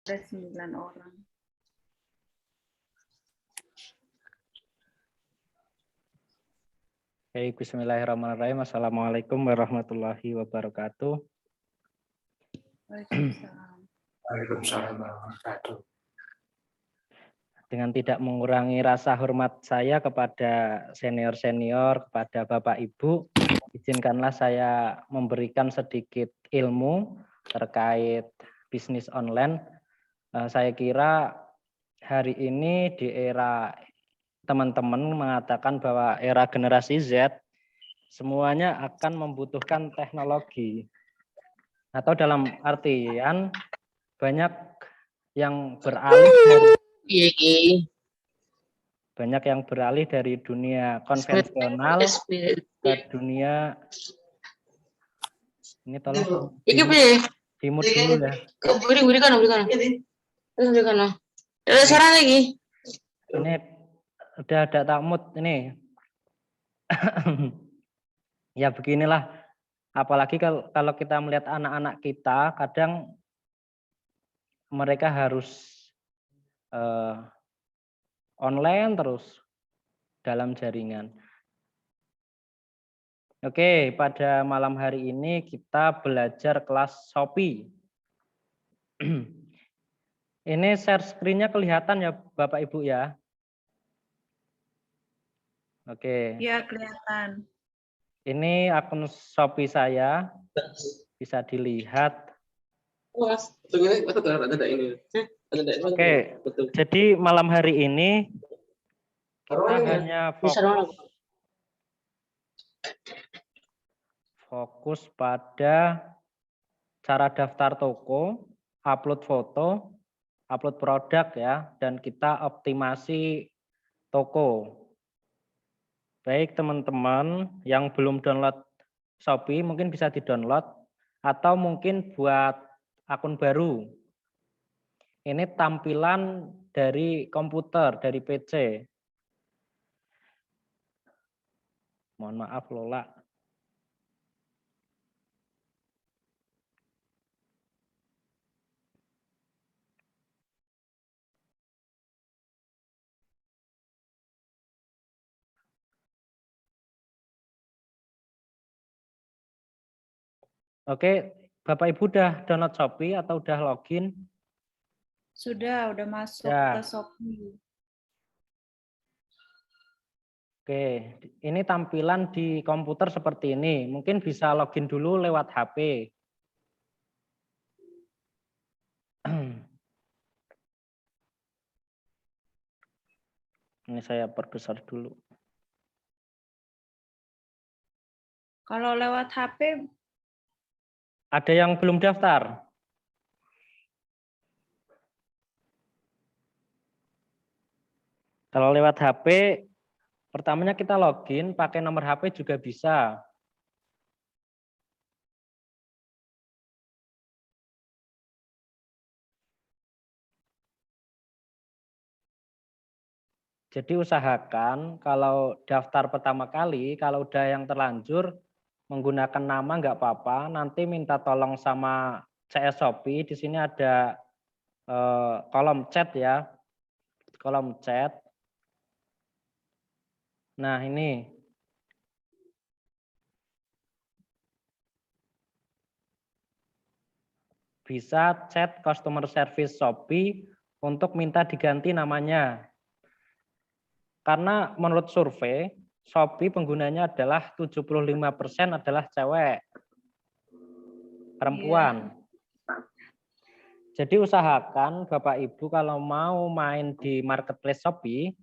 Ada 9 orang. Baik, bismillahirrahmanirrahim. Assalamualaikum warahmatullahi wabarakatuh. Waalaikumsalam. Waalaikumsalam warahmatullahi wabarakatuh. Dengan tidak mengurangi rasa hormat saya kepada senior-senior, kepada Bapak Ibu, izinkanlah saya memberikan sedikit ilmu terkait bisnis online. Saya kira hari ini di era teman-teman mengatakan bahwa era generasi Z semuanya akan membutuhkan teknologi. Atau dalam artian banyak yang beralih dari dunia konvensional ke dunia ini tolong dimut dulu ya. Ini udah ada takmut ini. Ya beginilah, apalagi kalau kita melihat anak-anak kita, kadang mereka harus online terus dalam jaringan. Oke, pada malam hari ini kita belajar kelas Shopee. Ini share screen-nya kelihatan ya Bapak Ibu ya? Oke. Ya, kelihatan. Ini akun Shopee saya, bisa dilihat. Oke, jadi malam hari ini kita hanya fokus pada cara daftar toko, upload foto, upload produk ya, dan kita optimasi toko. Baik teman-teman yang belum download Shopee mungkin bisa di-download atau mungkin buat akun baru. Ini tampilan dari komputer, dari PC. Mohon maaf Lola. Oke, Bapak Ibu udah download Shopee atau udah login? Sudah masuk Ya. ke Shopee. Oke, ini tampilan di komputer seperti ini. Mungkin bisa login dulu lewat HP. Ini saya perbesar dulu. Kalau lewat HP, Ada yang belum daftar? Kalau lewat HP, pertamanya kita login, pakai nomor HP juga bisa. Jadi usahakan kalau daftar pertama kali, kalau udah yang terlanjur, menggunakan nama nggak apa-apa, nanti minta tolong sama CS Shopee, di sini ada kolom chat ya, kolom chat. Nah ini. Bisa chat customer service Shopee untuk minta diganti namanya. Karena menurut survei, Shopee penggunanya adalah 75% adalah cewek, perempuan. Jadi usahakan Bapak Ibu kalau mau main di marketplace Shopee,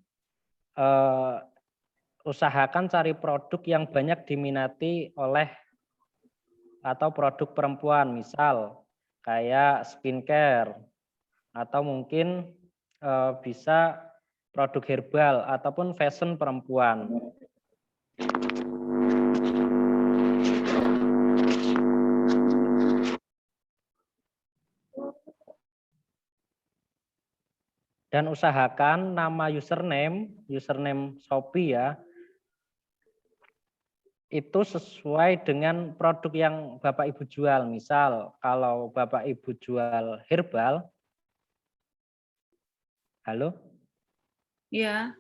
usahakan cari produk yang banyak diminati oleh atau produk perempuan, misal kayak skincare atau mungkin bisa produk herbal ataupun fashion perempuan. Dan usahakan nama username Shopee ya, itu sesuai dengan produk yang Bapak Ibu jual. Misal kalau Bapak Ibu jual herbal, Halo? Ya.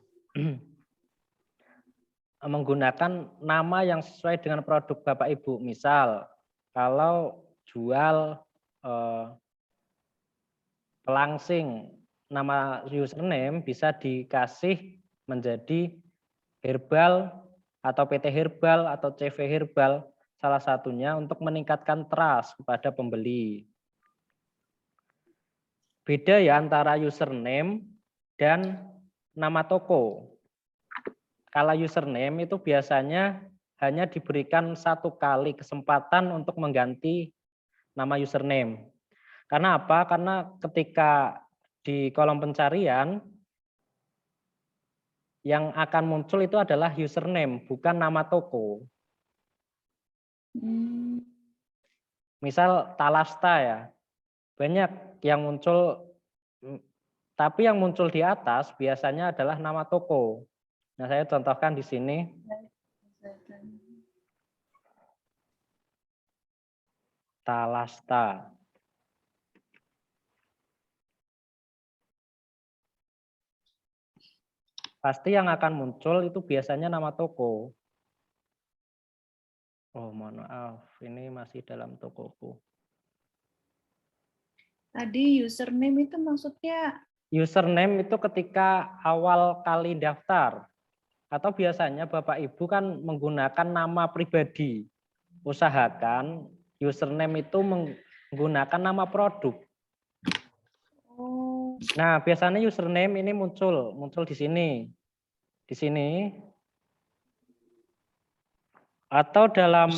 Menggunakan nama yang sesuai dengan produk Bapak Ibu. Misal, kalau jual pelangsing, nama username bisa dikasih menjadi Herbal atau PT Herbal atau CV Herbal, salah satunya untuk meningkatkan trust kepada pembeli. Beda ya antara username dan nama toko. Kalau username itu biasanya hanya diberikan satu kali kesempatan untuk mengganti nama username. Karena apa? Karena ketika di kolom pencarian yang akan muncul itu adalah username, bukan nama toko. Misal Talasta ya, banyak yang muncul, tapi yang muncul di atas biasanya adalah nama toko. Nah, saya contohkan di sini. Talasta. Pasti yang akan muncul itu biasanya nama toko. Oh, mohon maaf, ini masih dalam tokoku. Tadi username itu maksudnya? Username itu ketika awal kali daftar. Atau biasanya Bapak Ibu kan menggunakan nama pribadi. Usahakan username itu menggunakan nama produk. Oh. Nah, biasanya username ini muncul di sini. Di sini. Atau dalam,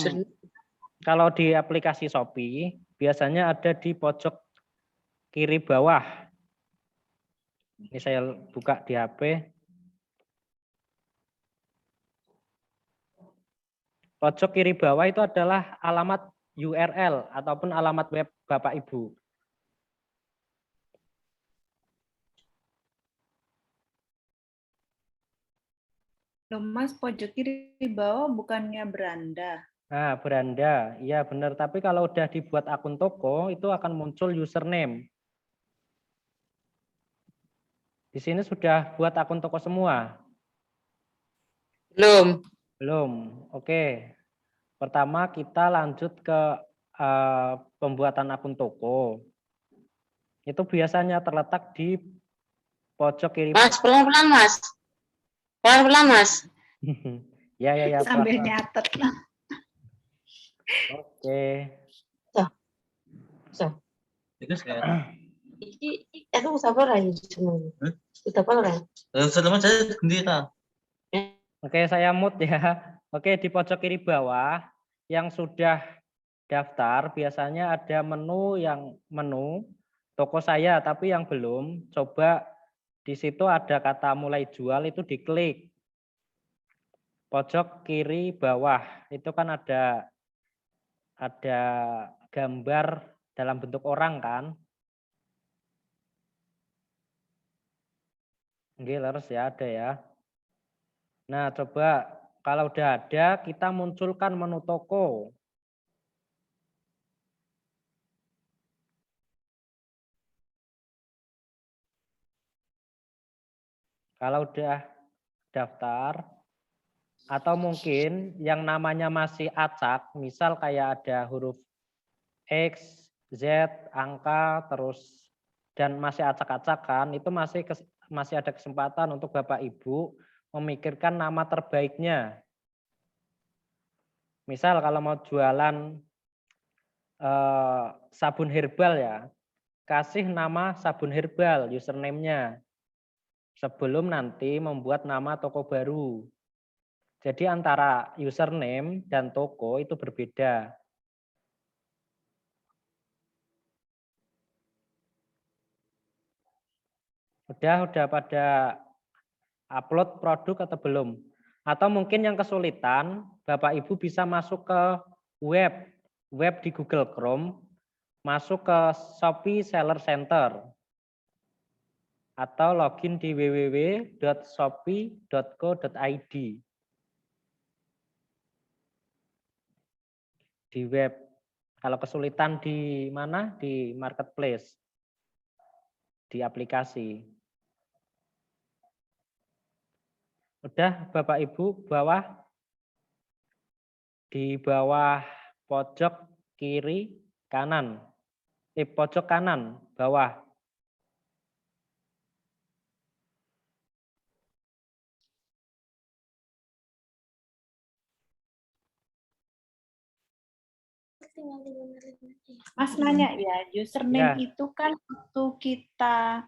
kalau di aplikasi Shopee, biasanya ada di pojok kiri bawah. Ini saya buka di HP. Pojok kiri bawah itu adalah alamat URL ataupun alamat web Bapak Ibu. Loh Mas, pojok kiri di bawah bukannya beranda? Nah, beranda, iya benar. Tapi kalau udah dibuat akun toko, itu akan muncul username. Di sini sudah buat akun toko semua? Belum. Belum. Oke. Pertama kita lanjut ke pembuatan akun toko. Itu biasanya terletak di pojok kiri. Mas, pelan-pelan Mas. Pelan-pelan Mas. Ya. Sambil Pak. nyatet. Oke. So. Aku sabar aja semua. Kita apa? Oke, saya mute ya. Oke, di pojok kiri bawah yang sudah daftar biasanya ada menu toko saya, tapi yang belum coba di situ ada kata mulai jual itu diklik. Pojok kiri bawah itu kan ada gambar dalam bentuk orang kan. Harus ya ada ya. Nah, coba kalau udah ada kita munculkan menu toko. Kalau udah daftar, atau mungkin yang namanya masih acak, misal kayak ada huruf X, Z, angka, terus dan masih acak-acakan, itu masih ada kesempatan untuk Bapak Ibu memikirkan nama terbaiknya. Misal kalau mau jualan sabun herbal ya, kasih nama sabun herbal username-nya sebelum nanti membuat nama toko baru. Jadi antara username dan toko itu berbeda. Udah pada upload produk atau belum? Atau mungkin yang kesulitan, Bapak Ibu bisa masuk ke web di Google Chrome, masuk ke Shopee Seller Center. Atau login di www.shopee.co.id. Di web. Kalau kesulitan di mana? Di marketplace. Di aplikasi. Udah Bapak Ibu bawah, di bawah pojok kiri kanan, pojok kanan bawah. Mas nanya ya, username Ya, itu kan waktu kita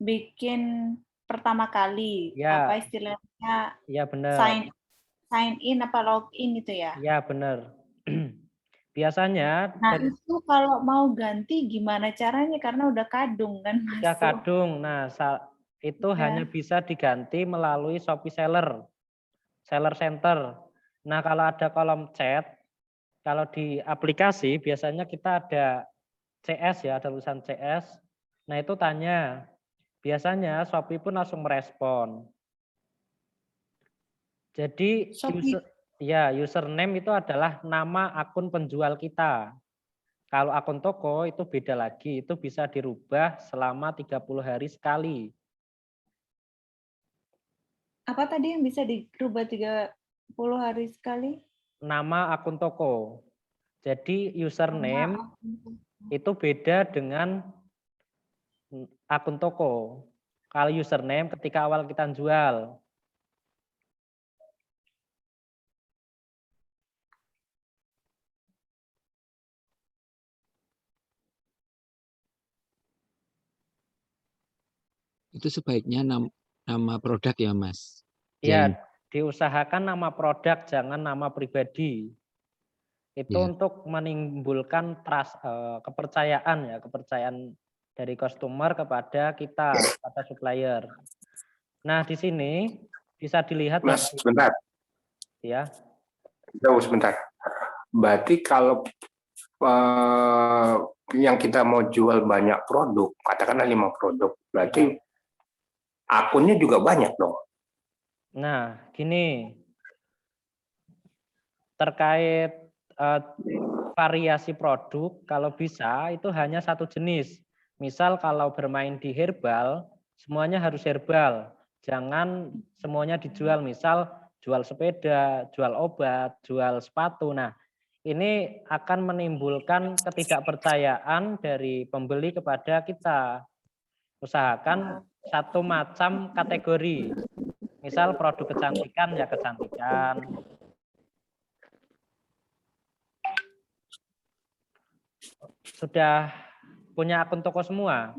bikin pertama kali, apa ya, istilahnya ya benar. sign in apa login itu ya. Ya benar. Biasanya Nah itu kalau mau ganti gimana caranya karena udah kadung kan udah masuk. kadung. Nah, itu Ya. hanya bisa diganti melalui Shopee Seller, Seller Center. Nah, kalau ada kolom chat, kalau di aplikasi biasanya kita ada CS ya, ada tulisan CS. Nah, itu tanya. Biasanya Shopee pun langsung merespon. Jadi Shopee. username itu adalah nama akun penjual kita. Kalau akun toko itu beda lagi, itu bisa dirubah selama 30 hari sekali. Apa tadi yang bisa dirubah 30 hari sekali? Nama akun toko. Jadi username itu beda dengan akun toko. Kalau username ketika awal kita jual. Itu sebaiknya nama produk ya, Mas. Ya, diusahakan nama produk, jangan nama pribadi. Itu Ya. untuk menimbulkan trust, kepercayaan ya, kepercayaan dari customer kepada kita, kepada supplier. Nah, di sini bisa dilihat Mas, Bapak Ibu, sebentar. ya. Sebentar. Berarti kalau yang kita mau jual banyak produk, katakanlah 5 produk, berarti akunnya juga banyak dong. Nah, gini, terkait variasi produk, kalau bisa itu hanya satu jenis. Misal kalau bermain di herbal, semuanya harus herbal. Jangan semuanya dijual, misal jual sepeda, jual obat, jual sepatu. Nah, ini akan menimbulkan ketidakpercayaan dari pembeli kepada kita. Usahakan satu macam kategori. Misal produk kecantikan ya kecantikan. Sudah punya akun toko semua?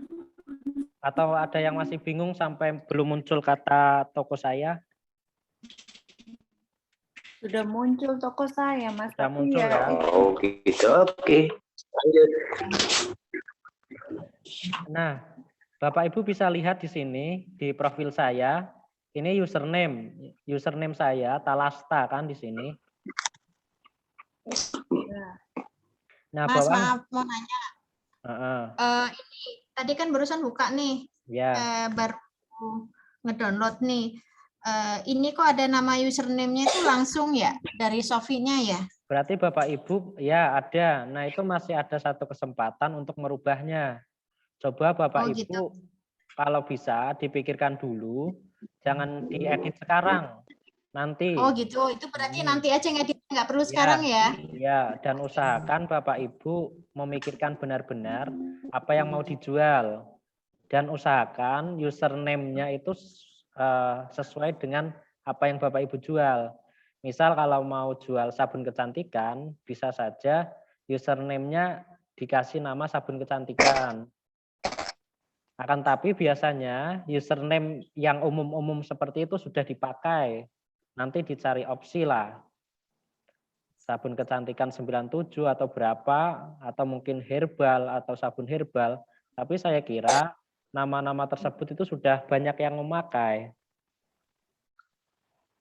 Atau ada yang masih bingung sampai belum muncul kata toko saya? Sudah muncul toko saya, Mas. Sudah Tapi muncul ya? Oh gitu, oke. Lanjut. Nah, Bapak Ibu bisa lihat di sini, di profil saya, ini username. Username saya, Talasta kan di sini. Nah, Mas, bawah. maaf mau nanya. Ini tadi kan barusan buka nih, Ya. baru ngedownload nih. Ini kok ada nama username-nya itu langsung ya dari Shopee-nya ya? Berarti Bapak Ibu ya ada. Nah, itu masih ada satu kesempatan untuk merubahnya. Coba Bapak Ibu Gitu. kalau bisa dipikirkan dulu, jangan diedit sekarang. Nanti. Oh gitu, itu berarti nanti aja ngedit, nggak perlu Ya, sekarang ya? Ya, dan usahakan Bapak Ibu memikirkan benar-benar apa yang mau dijual. Dan usahakan username-nya itu sesuai dengan apa yang Bapak Ibu jual. Misal kalau mau jual sabun kecantikan, bisa saja username-nya dikasih nama sabun kecantikan. Akan tapi biasanya username yang umum-umum seperti itu sudah dipakai. Nanti dicari opsi lah. Sabun kecantikan 97 atau berapa, atau mungkin herbal atau sabun herbal. Tapi saya kira nama-nama tersebut itu sudah banyak yang memakai.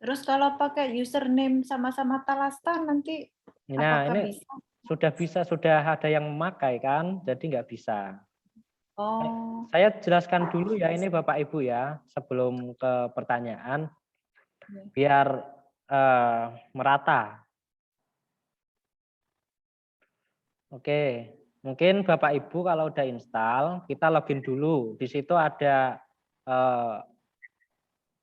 Terus kalau pakai username sama-sama Talasta nanti Nah, apakah ini bisa? sudah ada yang memakai kan, jadi nggak bisa. Oh. Saya jelaskan dulu ya ini Bapak Ibu ya, sebelum ke pertanyaan, biar merata. Oke, mungkin Bapak Ibu kalau udah install, kita login dulu. Di situ ada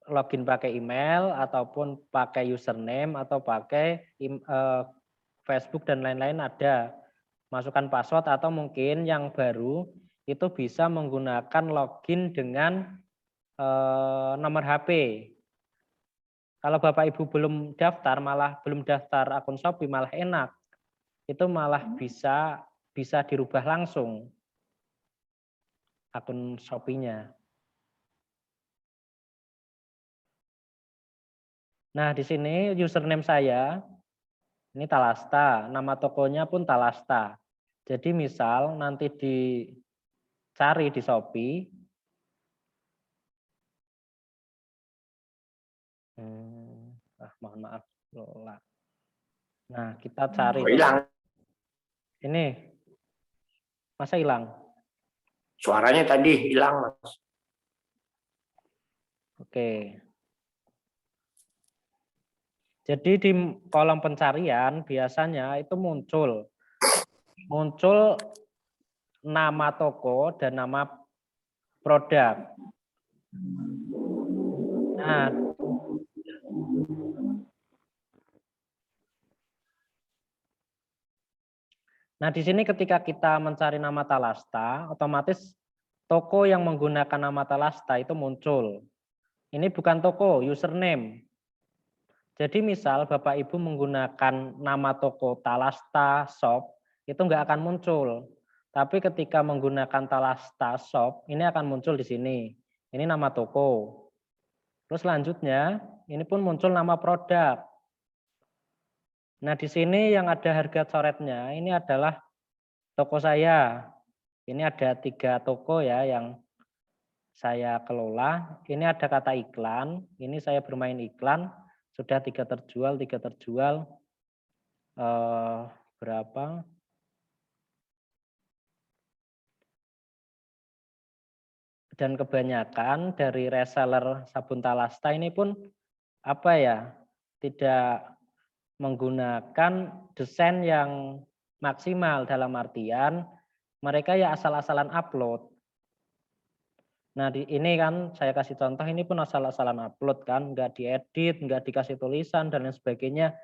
login pakai email ataupun pakai username atau pakai Facebook dan lain-lain ada. Masukkan password atau mungkin yang baru itu bisa menggunakan login dengan nomor HP. Kalau Bapak Ibu belum daftar, malah belum daftar akun Shopee malah enak. Itu malah bisa dirubah langsung akun Shopee-nya. Nah, di sini username saya ini Talasta, nama tokonya pun Talasta. Jadi misal nanti dicari di Shopee, mohon maaf, Lola. Nah, kita cari. Hilang. Ini, masa hilang? Suaranya tadi hilang, Mas. Oke. Jadi di kolom pencarian biasanya itu muncul nama toko dan nama produk. Nah, di sini ketika kita mencari nama Talasta, otomatis toko yang menggunakan nama Talasta itu muncul. Ini bukan toko, username. Jadi misal Bapak Ibu menggunakan nama toko Talasta Shop, itu nggak akan muncul. Tapi ketika menggunakan Talasta Shop, ini akan muncul di sini. Ini nama toko. Terus selanjutnya, ini pun muncul nama produk. Nah, di sini yang ada harga coretnya, ini adalah toko saya. Ini ada 3 toko ya yang saya kelola. Ini ada kata iklan, ini saya bermain iklan. Sudah 3 terjual, berapa? Dan kebanyakan dari reseller sabun Talasta ini pun tidak menggunakan desain yang maksimal, dalam artian mereka ya asal-asalan upload. Nah, ini kan saya kasih contoh, ini pun asal-asalan upload kan, nggak diedit, nggak dikasih tulisan dan lain sebagainya.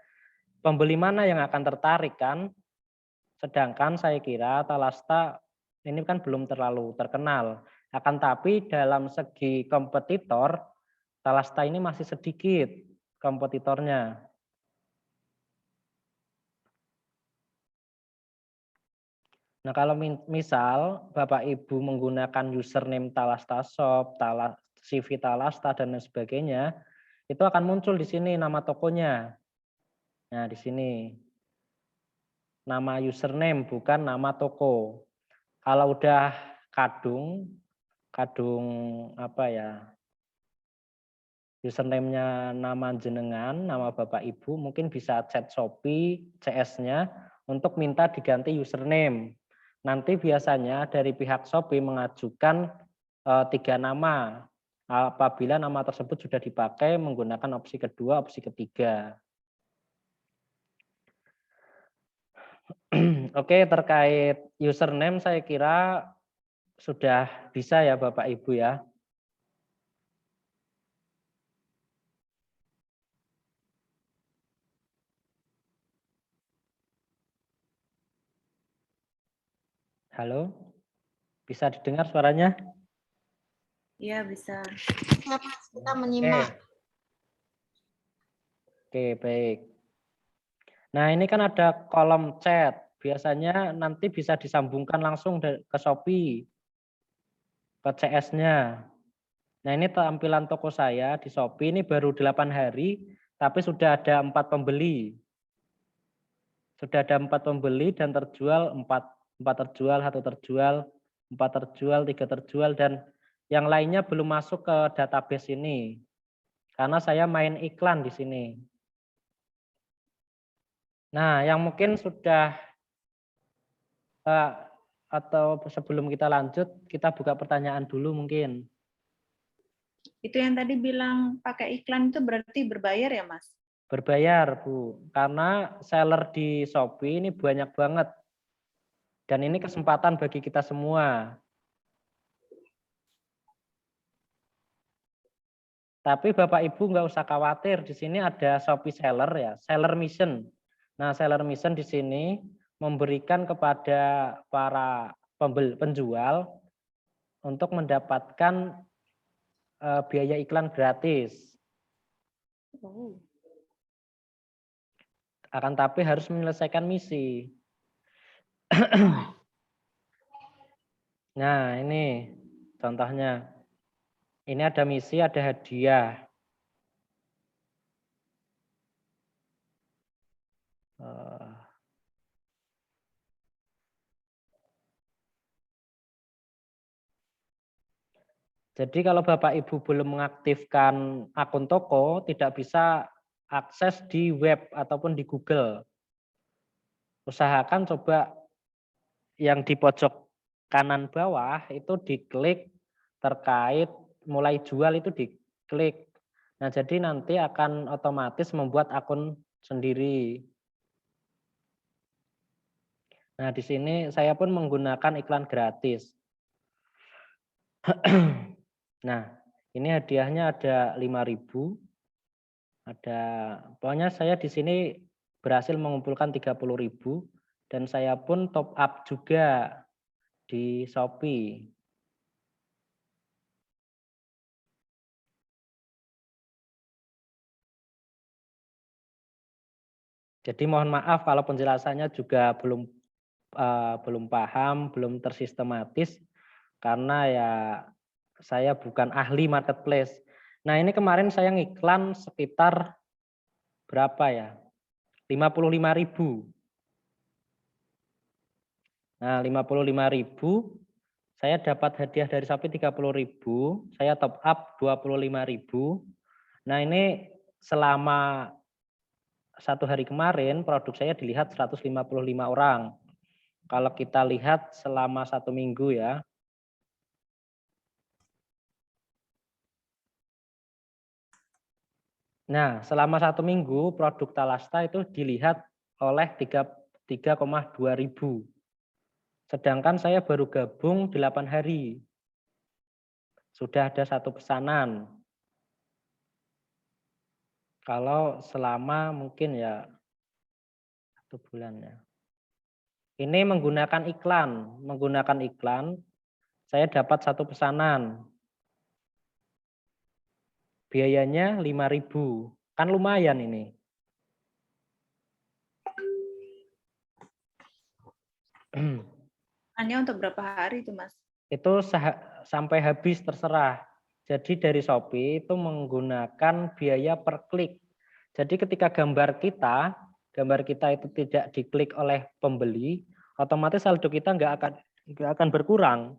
Pembeli mana yang akan tertarik kan? Sedangkan saya kira Talasta ini kan belum terlalu terkenal. Akan tapi dalam segi kompetitor, Talasta ini masih sedikit kompetitornya. Nah, kalau misal Bapak Ibu menggunakan username Talasta Shop, CV Talasta dan lain sebagainya, itu akan muncul di sini nama tokonya. Nah, di sini nama username bukan nama toko. Kalau udah kadung username-nya nama jenengan, nama Bapak Ibu, mungkin bisa chat Shopee CS-nya untuk minta diganti username. Nanti biasanya dari pihak Shopee mengajukan 3 nama. Apabila nama tersebut sudah dipakai menggunakan opsi kedua, opsi ketiga. Oke, terkait username saya kira sudah bisa ya Bapak Ibu ya. Halo, bisa didengar suaranya? Iya, bisa. Ya, Mas, kita menyimak. Oke, baik. Nah, ini kan ada kolom chat. Biasanya nanti bisa disambungkan langsung ke Shopee, ke CS-nya. Nah, ini tampilan toko saya di Shopee ini baru 8 hari, tapi sudah ada 4 pembeli. Sudah ada 4 pembeli dan terjual 4 terjual, 1 terjual, 4 terjual, 3 terjual, dan yang lainnya belum masuk ke database ini. Karena saya main iklan di sini. Nah, yang mungkin sudah atau sebelum kita lanjut, kita buka pertanyaan dulu mungkin. Itu yang tadi bilang pakai iklan itu berarti berbayar ya, Mas? Berbayar, Bu. Karena seller di Shopee ini banyak banget. Dan ini kesempatan bagi kita semua. Tapi Bapak Ibu nggak usah khawatir, di sini ada Shopee Seller ya, Seller Mission. Nah, Seller Mission di sini memberikan kepada para penjual untuk mendapatkan biaya iklan gratis. Oh. Akan tapi harus menyelesaikan misi. Nah, ini contohnya. Ini ada misi, ada hadiah. Jadi kalau Bapak Ibu belum mengaktifkan akun toko, tidak bisa akses di web ataupun di Google. Usahakan coba yang di pojok kanan bawah itu diklik terkait mulai jual, itu diklik. Nah, jadi nanti akan otomatis membuat akun sendiri. Nah, di sini saya pun menggunakan iklan gratis. Nah, ini hadiahnya ada 5.000. Pokoknya saya di sini berhasil mengumpulkan 30.000 dan saya pun top up juga di Shopee. Jadi mohon maaf kalau penjelasannya juga belum paham, belum tersistematis karena ya saya bukan ahli marketplace. Nah, ini kemarin saya ngiklan sekitar berapa ya? 55.000. Nah, 55.000 saya dapat hadiah dari Shopee 30.000, saya top up 25.000. Nah, ini selama 1 hari kemarin produk saya dilihat 155 orang. Kalau kita lihat selama 1 minggu ya. Nah, selama 1 minggu produk Talasta itu dilihat oleh 3,2 ribu. Sedangkan saya baru gabung 8 hari. Sudah ada 1 pesanan. Kalau selama mungkin ya 1 bulan ya. Ini menggunakan iklan, saya dapat 1 pesanan. Biayanya 5.000. Kan lumayan ini. Hanya untuk berapa hari itu, Mas? Itu sampai habis terserah. Jadi dari Shopee itu menggunakan biaya per klik. Jadi ketika gambar kita itu tidak diklik oleh pembeli, otomatis saldo kita nggak akan berkurang.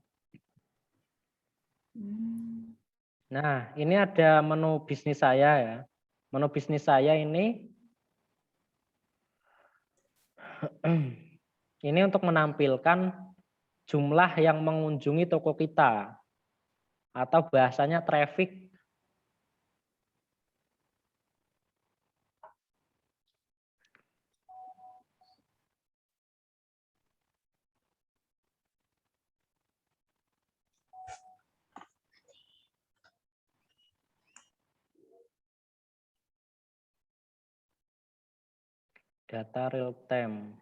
Nah, ini ada menu bisnis saya ya. Menu bisnis saya ini untuk menampilkan jumlah yang mengunjungi toko kita atau bahasanya traffic. Data real time.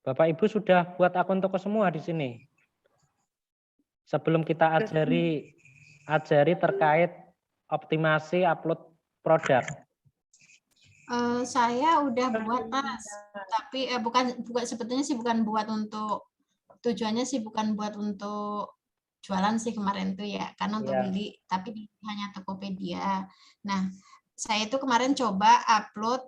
Bapak Ibu sudah buat akun toko semua di sini. Sebelum kita ajari terkait optimasi upload produk. Saya udah buat, Mas. Tapi bukan sebetulnya sih bukan buat untuk tujuannya sih bukan buat untuk jualan sih kemarin tuh ya, karena untuk beli, tapi hanya Tokopedia. Nah, saya itu kemarin coba upload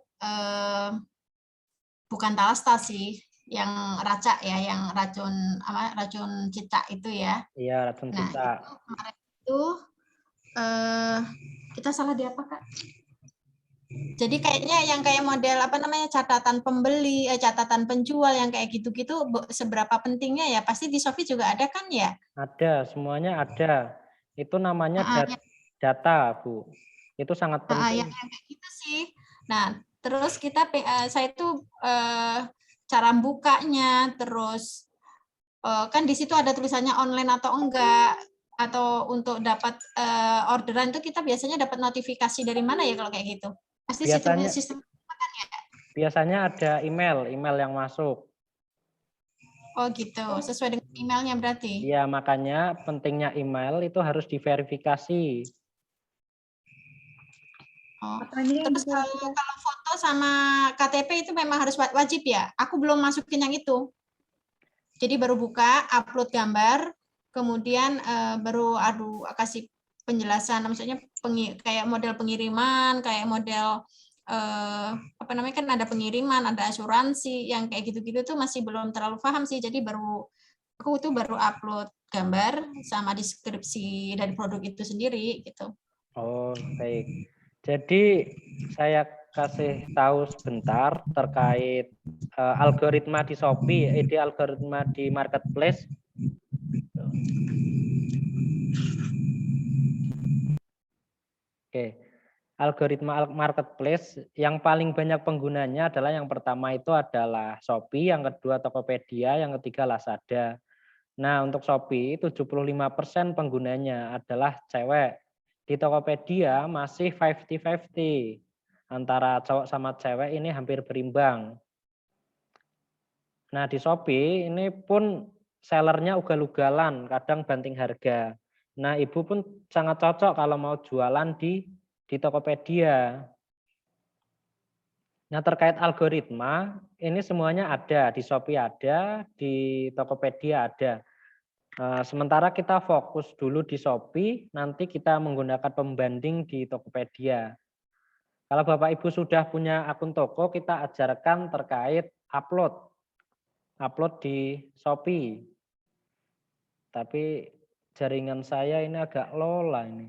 bukan Talasta sih, yang racak ya, yang racun cicak itu ya. Iya, racun cicak. Nah, kemarin itu kita salah di apa, Kak? Jadi kayaknya yang kayak model apa namanya catatan pembeli, catatan penjual yang kayak gitu-gitu seberapa pentingnya ya? Pasti di Shopee juga ada kan ya? Ada, semuanya ada. Itu namanya data, Bu. Itu sangat penting. Yang kayak gitu sih. Nah, terus saya itu cara bukanya, terus kan di situ ada tulisannya online atau enggak. atau untuk dapat orderan itu kita biasanya dapat notifikasi dari mana ya kalau kayak gitu? Pasti Biasanya sistem biasanya ada email yang masuk. oh gitu, sesuai dengan emailnya berarti. Ya, makanya pentingnya email itu harus diverifikasi. Oh. Makanya Terus kalau foto sama KTP itu memang harus wajib ya? Aku belum masukin yang itu. Jadi baru buka, upload gambar, kemudian baru kasih penjelasan, maksudnya kayak model pengiriman, kayak model apa namanya kan ada pengiriman, ada asuransi, yang kayak gitu-gitu tuh masih belum terlalu paham sih. Jadi aku tuh baru upload gambar sama deskripsi dari produk itu sendiri gitu. Oh, baik. Jadi saya kasih tahu sebentar terkait algoritma di Shopee, algoritma di marketplace. Oke. Algoritma marketplace yang paling banyak penggunanya adalah yang pertama itu adalah Shopee, yang kedua Tokopedia, yang ketiga Lazada. Nah, untuk Shopee 75% penggunanya adalah cewek. Di Tokopedia masih 50-50. Antara cowok sama cewek ini hampir berimbang. Nah, di Shopee ini pun sellernya ugal-ugalan, kadang banting harga. Nah, Ibu pun sangat cocok kalau mau jualan di Tokopedia. Nah, terkait algoritma, ini semuanya ada. Di Shopee ada, di Tokopedia ada. Sementara kita fokus dulu di Shopee, nanti kita menggunakan pembanding di Tokopedia. Kalau Bapak Ibu sudah punya akun toko, kita ajarkan terkait upload di Shopee. Tapi jaringan saya ini agak lola ini.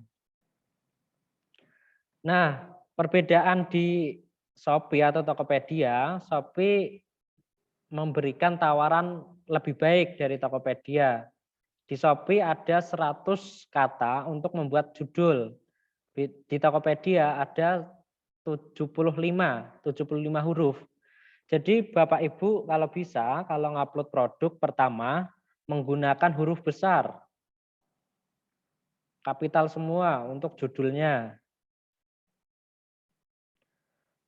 Nah, perbedaan di Shopee atau Tokopedia, Shopee memberikan tawaran lebih baik dari Tokopedia. Di Shopee ada 100 kata untuk membuat judul. Di Tokopedia ada 75 huruf. Jadi Bapak Ibu kalau bisa, kalau ngupload produk pertama menggunakan huruf besar. Kapital semua untuk judulnya.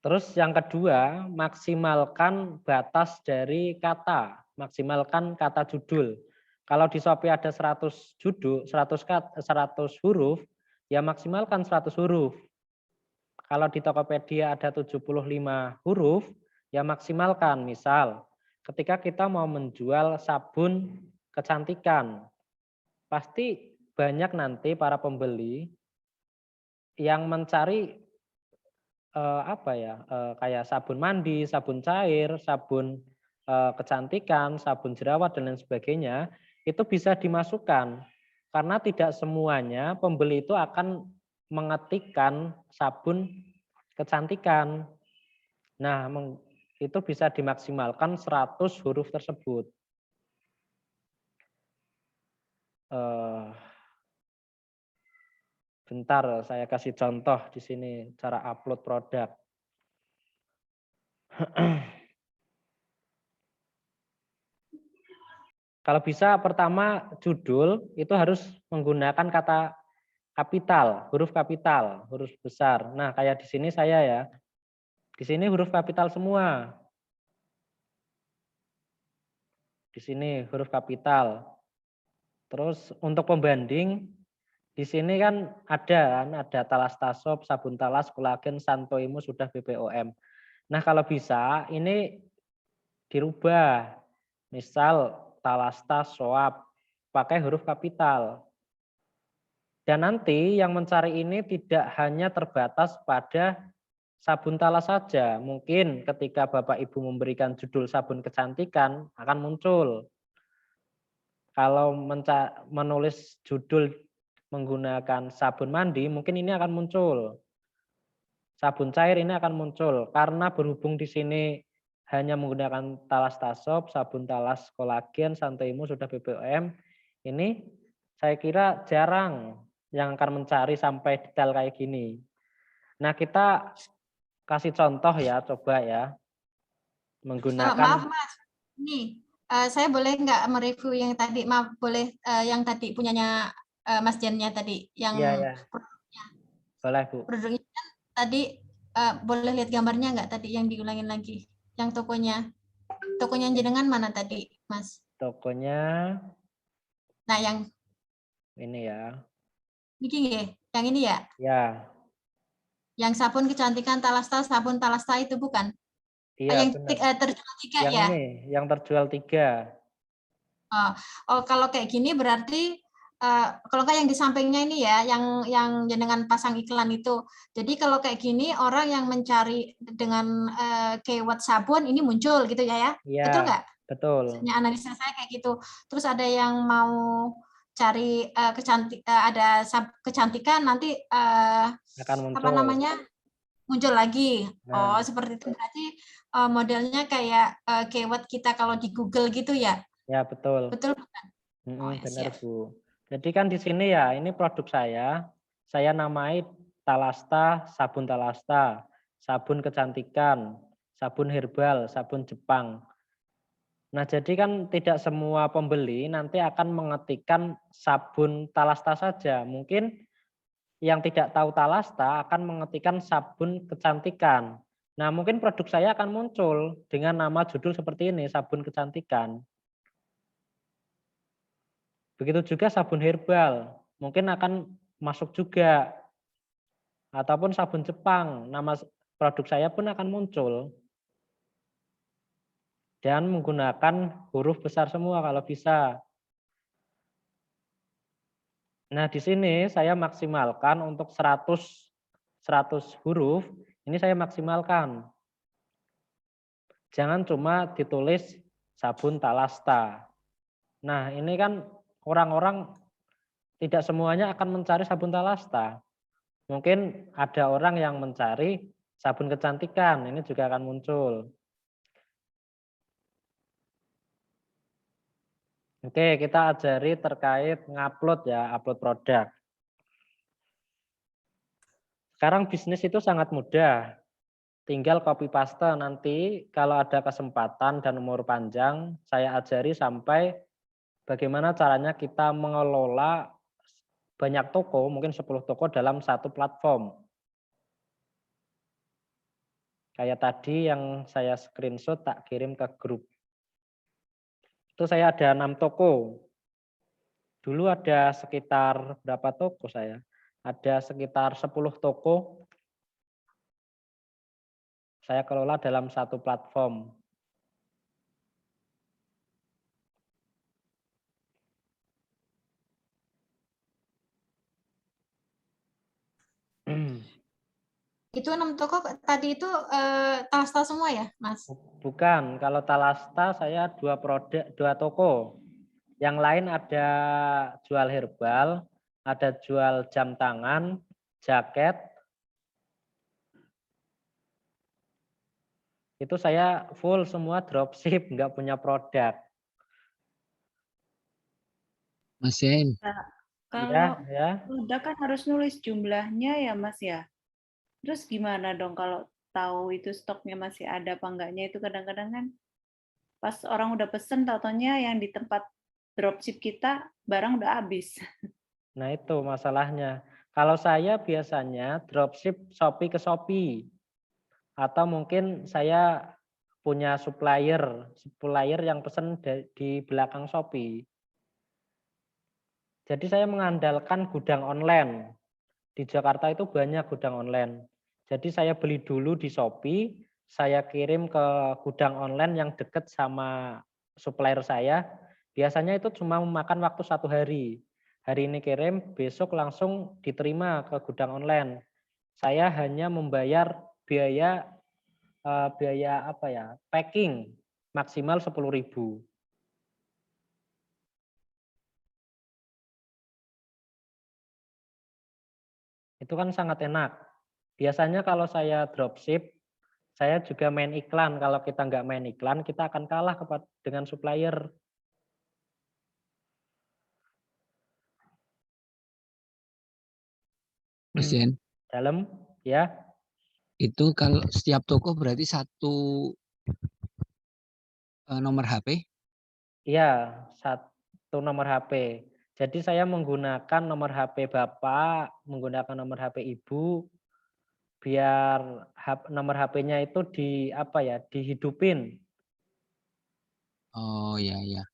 Terus yang kedua, maksimalkan batas dari kata, maksimalkan kata judul. Kalau di Shopee ada 100 judul, 100 huruf, ya maksimalkan 100 huruf. Kalau di Tokopedia ada 75 huruf, ya maksimalkan. Misal, ketika kita mau menjual sabun kecantikan, pasti banyak nanti para pembeli yang mencari kayak sabun mandi, sabun cair, sabun kecantikan, sabun jerawat dan lain sebagainya, itu bisa dimasukkan karena tidak semuanya pembeli itu akan mengetikkan sabun kecantikan. Nah, itu bisa dimaksimalkan 100 huruf tersebut. Bentar, saya kasih contoh di sini cara upload produk. Kalau bisa pertama judul itu harus menggunakan kata kapital, huruf besar. Nah, kayak di sini saya ya. Di sini huruf kapital semua. Di sini huruf kapital. Terus untuk pembanding di sini kan ada Talas Tasop, sabun Talas, kolagen, Santoimo sudah BPOM. Nah, kalau bisa ini dirubah. Misal Talasta Soap pakai huruf kapital. Dan nanti yang mencari ini tidak hanya terbatas pada sabun Talas saja. Mungkin ketika Bapak Ibu memberikan judul sabun kecantikan akan muncul. Kalau menulis judul menggunakan sabun mandi, mungkin ini akan muncul. Sabun cair ini akan muncul karena berhubung di sini hanya menggunakan Talas Tasop, sabun Talas kolagen, Santoimo sudah BPOM. Ini saya kira jarang yang akan mencari sampai detail kayak gini. Nah, kita kasih contoh ya, coba ya. Menggunakan maaf Mas, nih saya boleh nggak mereview yang tadi, maaf boleh yang tadi punyanya Mas Jannya tadi yang Iya, ya. Boleh, Bu. produknya kan tadi boleh lihat gambarnya nggak tadi yang diulangin lagi? Yang tokonya jenengan mana tadi, Mas? Tokonya Nah, yang ini ya. yang ini ya, Ya, yang sabun kecantikan Talasta, sabun Talasta itu bukan? iya Yang benar. terjual 3 Yang ya? ini, yang terjual 3. Oh, kalau kayak gini berarti kalau nggak yang di sampingnya ini ya, yang jenengan pasang iklan itu. Jadi kalau kayak gini orang yang mencari dengan keyword sabun ini muncul gitu ya? Iya, Betul nggak? betul. Misalnya analisa saya kayak gitu. Terus ada yang mau cari ada kecantikan nanti Akan apa muncul. namanya muncul lagi. Nah, Oh, seperti itu berarti modelnya kayak keyword kita kalau di Google gitu ya? ya betul. Betul bukan? Oh ya, Benar, siap. Bu. Jadi kan di sini ya, ini produk saya namai Talasta, sabun Talasta, sabun kecantikan, sabun herbal, sabun Jepang. Nah, jadi kan tidak semua pembeli nanti akan mengetikkan sabun Talasta saja. Mungkin yang tidak tahu Talasta akan mengetikkan sabun kecantikan. Nah, mungkin produk saya akan muncul dengan nama judul seperti ini, sabun kecantikan. Begitu juga sabun herbal, mungkin akan masuk juga. Ataupun sabun Jepang, nama produk saya pun akan muncul. Dan menggunakan huruf besar semua kalau bisa. Nah, di sini saya maksimalkan untuk 100 huruf, ini saya maksimalkan. Jangan cuma ditulis sabun Talasta. Nah, ini kan orang-orang tidak semuanya akan mencari sabun Talasta. Mungkin ada orang yang mencari sabun kecantikan, ini juga akan muncul. Oke, kita ajari terkait ngupload ya, upload produk. Sekarang bisnis itu sangat mudah. Tinggal copy paste nanti kalau ada kesempatan dan umur panjang, saya ajari sampai bagaimana caranya kita mengelola banyak toko, mungkin 10 toko dalam satu platform. Kayak tadi yang saya screenshot tak kirim ke grup. Itu saya ada 6 toko. Dulu ada sekitar berapa toko saya? Ada sekitar 10 toko. Saya kelola dalam satu platform. Itu 6 toko tadi itu Talasta semua ya, Mas? Bukan, kalau Talasta saya 2 produk, 2 toko. Yang lain ada jual herbal, ada jual jam tangan, jaket. Itu saya full semua dropship, nggak punya produk. Mas Yen, Kalau Ya. udah kan harus nulis jumlahnya ya Mas ya. Terus gimana dong kalau tahu itu stoknya masih ada apa enggaknya, itu kadang-kadang kan pas orang udah pesen tau-taunya yang di tempat dropship kita barang udah habis. Nah itu masalahnya. Kalau saya biasanya dropship Shopee ke Shopee. Atau mungkin saya punya supplier yang pesen di belakang Shopee. Jadi saya mengandalkan gudang online. Di Jakarta itu banyak gudang online. Jadi saya beli dulu di Shopee, saya kirim ke gudang online yang dekat sama supplier saya. Biasanya itu cuma memakan waktu 1 hari. Hari ini kirim, besok langsung diterima ke gudang online. Saya hanya membayar biaya packing maksimal 10.000. Itu kan sangat enak. Biasanya kalau saya dropship, saya juga main iklan. Kalau kita nggak main iklan, kita akan kalah dengan supplier. Mas Yen, Dalam, ya. itu kalau setiap toko berarti satu nomor HP? Iya, 1 nomor HP. Jadi saya menggunakan nomor HP Bapak, menggunakan nomor HP Ibu, biar nomor HP-nya itu dihidupin. Oh ya ya.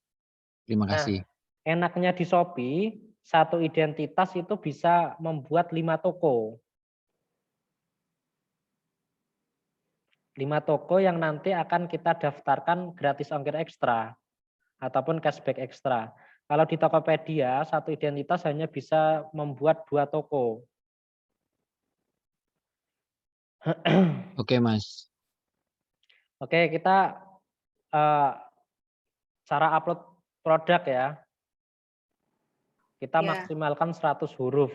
Terima Nah, kasih. enaknya di Shopee, satu identitas itu bisa membuat 5 toko. 5 toko yang nanti akan kita daftarkan gratis ongkir ekstra ataupun cashback ekstra. Kalau di Tokopedia, satu identitas hanya bisa membuat 2 toko. Oke, Mas. Oke, kita cara upload produk ya. Kita Ya. maksimalkan 100 huruf.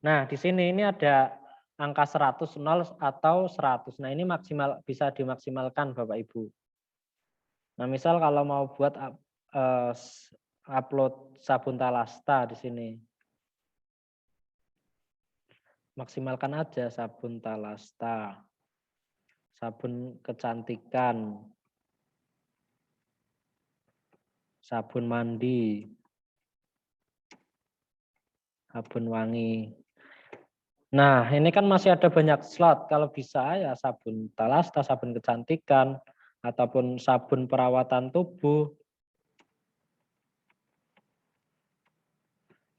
Nah, di sini ini ada angka 100, 0 atau 100. Nah, ini bisa dimaksimalkan Bapak Ibu. Nah, misal kalau mau buat upload sabun Talasta di sini. Maksimalkan aja sabun Talasta. Sabun kecantikan. Sabun mandi. Sabun wangi. Nah, ini kan masih ada banyak slot. Kalau bisa ya sabun Talasta, sabun kecantikan, ataupun sabun perawatan tubuh.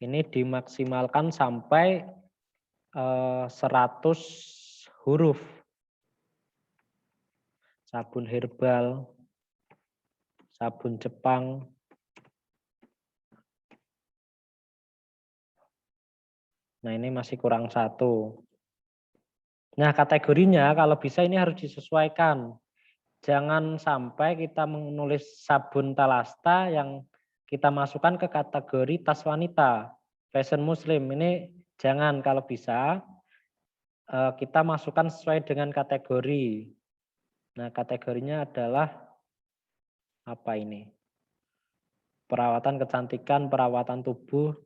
Ini dimaksimalkan sampai 100 huruf. Sabun herbal, sabun Jepang. Nah, ini masih kurang 1. Nah, kategorinya kalau bisa ini harus disesuaikan. Jangan sampai kita menulis sabun Talasta yang kita masukkan ke kategori tas wanita, fashion muslim. Ini jangan, kalau bisa kita masukkan sesuai dengan kategori. Nah, kategorinya adalah apa ini? Perawatan kecantikan, perawatan tubuh.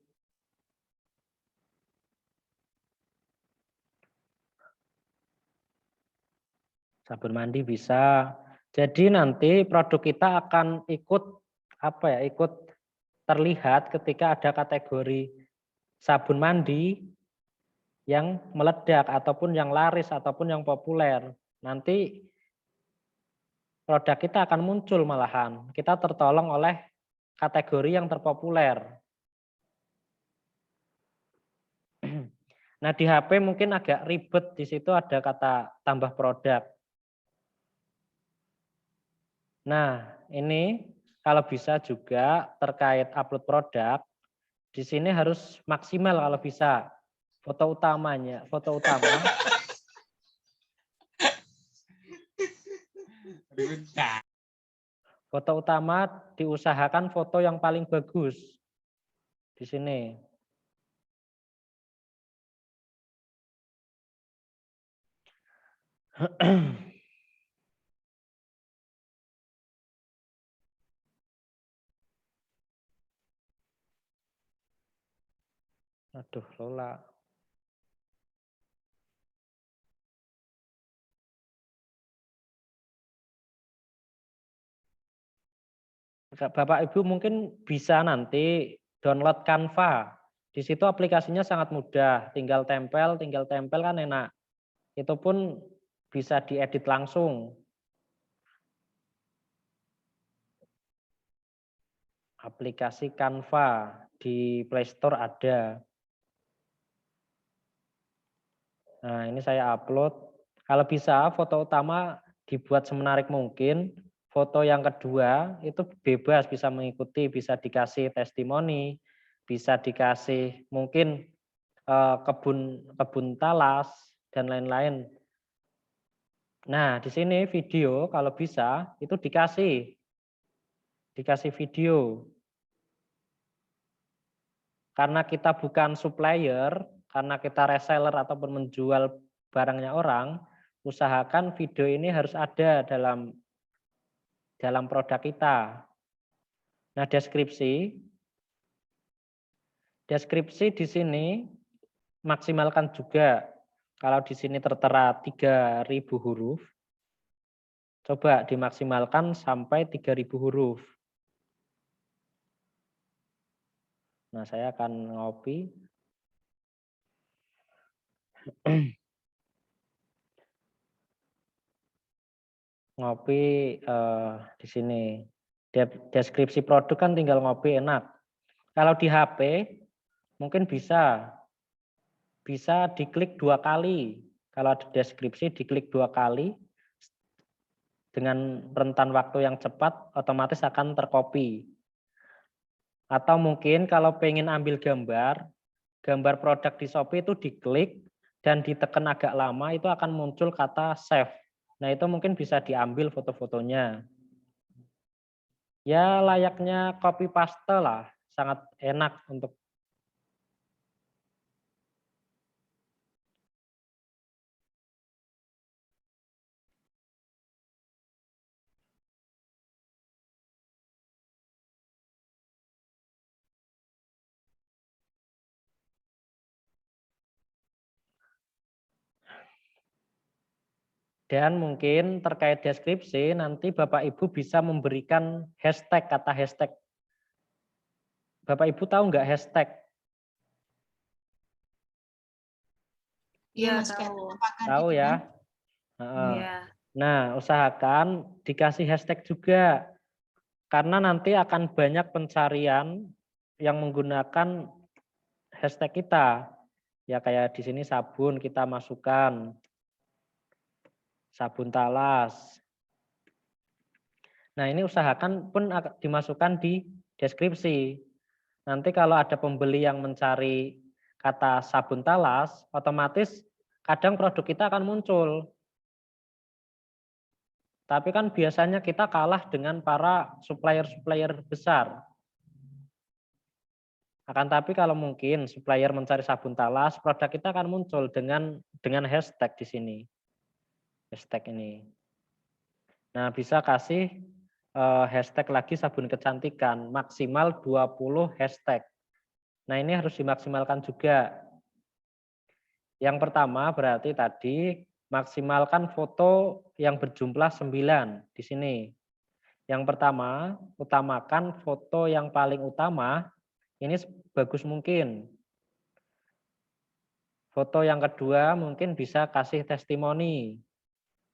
Sabun mandi bisa. Jadi nanti produk kita akan ikut terlihat ketika ada kategori sabun mandi yang meledak ataupun yang laris ataupun yang populer. Nanti produk kita akan muncul malahan. Kita tertolong oleh kategori yang terpopuler. Nah, di HP mungkin agak ribet, di situ ada kata tambah produk. Nah, ini kalau bisa juga terkait upload produk, di sini harus maksimal kalau bisa. Foto utama foto utama diusahakan foto yang paling bagus. Di sini. Aduh, Lola. Bapak Ibu mungkin bisa nanti download Canva. Di situ aplikasinya sangat mudah, tinggal tempel kan enak. Itu pun bisa diedit langsung. Aplikasi Canva di Play Store ada. Nah, ini saya upload. Kalau bisa foto utama dibuat semenarik mungkin. Foto yang kedua itu bebas, bisa mengikuti, bisa dikasih testimoni, bisa dikasih mungkin kebun talas dan lain-lain. Nah, di sini video kalau bisa itu dikasih video. Karena kita bukan supplier, karena kita reseller ataupun menjual barangnya orang, usahakan video ini harus ada dalam produk kita. Nah, deskripsi di sini maksimalkan juga. Kalau di sini tertera 3.000 huruf, coba dimaksimalkan sampai 3.000 huruf. Nah, saya akan ngopi. Ngopi di sini. Deskripsi produk kan tinggal ngopi enak. Kalau di HP mungkin bisa diklik 2 kali. Kalau ada deskripsi diklik 2 kali dengan rentan waktu yang cepat otomatis akan tercopy. Atau mungkin kalau pengen ambil gambar produk di Shopee itu diklik dan ditekan agak lama itu akan muncul kata save. Nah, itu mungkin bisa diambil foto-fotonya. Ya layaknya copy paste lah, sangat enak untuk dan mungkin terkait deskripsi nanti Bapak Ibu bisa memberikan hashtag, kata hashtag. Bapak Ibu tahu nggak hashtag? Iya, Iya, Mas, kayak tahu. tanda pagar Tahu gitu ya? kan. Iya. Nah, usahakan dikasih hashtag juga. Karena nanti akan banyak pencarian yang menggunakan hashtag kita. Ya kayak di sini sabun kita masukkan. Sabun talas. Nah, ini usahakan pun dimasukkan di deskripsi. Nanti kalau ada pembeli yang mencari kata sabun talas, otomatis kadang produk kita akan muncul. Tapi kan biasanya kita kalah dengan para supplier-supplier besar. Akan tapi kalau mungkin supplier mencari sabun talas, produk kita akan muncul dengan hashtag di sini. Hashtag ini. Nah, bisa kasih hashtag lagi sabun kecantikan, maksimal 20 hashtag. Nah, ini harus dimaksimalkan juga. Yang pertama berarti tadi maksimalkan foto yang berjumlah 9 di sini. Yang pertama, utamakan foto yang paling utama, ini bagus mungkin. Foto yang kedua mungkin bisa kasih testimoni.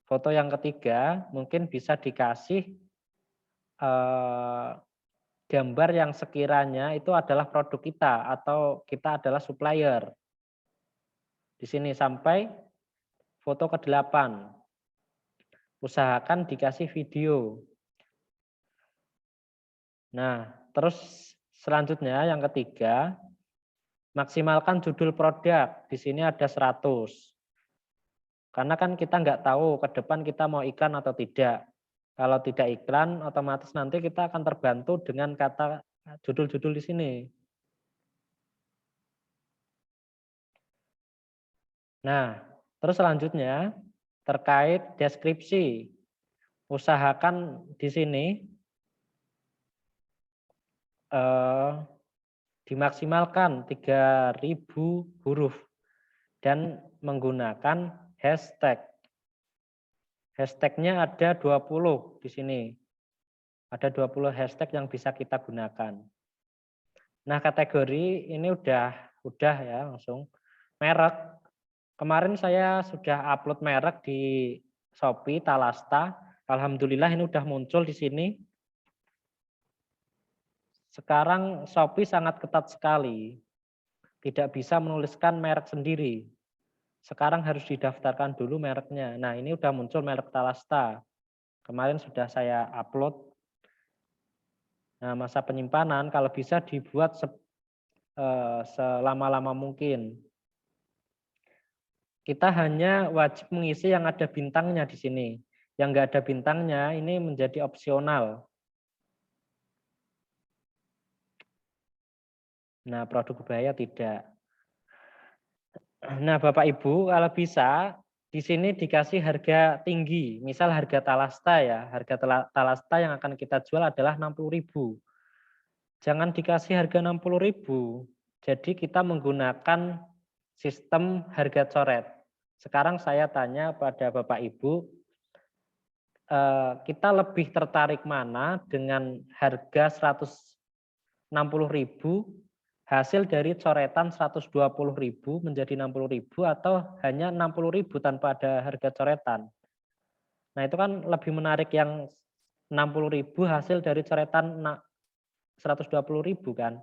Foto yang ketiga mungkin bisa dikasih gambar yang sekiranya itu adalah produk kita atau kita adalah supplier. Di sini sampai foto ke-8. Usahakan dikasih video. Nah, terus selanjutnya yang ketiga, maksimalkan judul produk. Di sini ada 100. Karena kan kita nggak tahu ke depan kita mau iklan atau tidak. Kalau tidak iklan, otomatis nanti kita akan terbantu dengan kata judul-judul di sini. Nah, terus selanjutnya terkait deskripsi. Usahakan di sini dimaksimalkan 3.000 huruf dan menggunakan hashtag. Hashtagnya ada 20 di sini. Ada 20 hashtag yang bisa kita gunakan. Nah, kategori ini udah ya langsung. Merek. Kemarin saya sudah upload merek di Shopee Talasta. Alhamdulillah ini udah muncul di sini. Sekarang Shopee sangat ketat sekali. Tidak bisa menuliskan merek sendiri. Sekarang harus didaftarkan dulu mereknya. Nah, ini udah muncul merek Talasta. Kemarin sudah saya upload. Nah, masa penyimpanan kalau bisa dibuat selama-lama mungkin. Kita hanya wajib mengisi yang ada bintangnya di sini. Yang nggak ada bintangnya ini menjadi opsional. Nah, produk berbahaya tidak. Nah, Bapak Ibu, kalau bisa di sini dikasih harga tinggi. Misal harga Talasta ya, harga Talasta yang akan kita jual adalah 60.000. Jangan dikasih harga 60.000. Jadi kita menggunakan sistem harga coret. Sekarang saya tanya pada Bapak Ibu, kita lebih tertarik mana dengan harga 160.000, hasil dari coretan 120.000 menjadi 60.000 atau hanya 60.000 tanpa ada harga coretan. Nah, itu kan lebih menarik yang 60.000 hasil dari coretan 120.000 kan.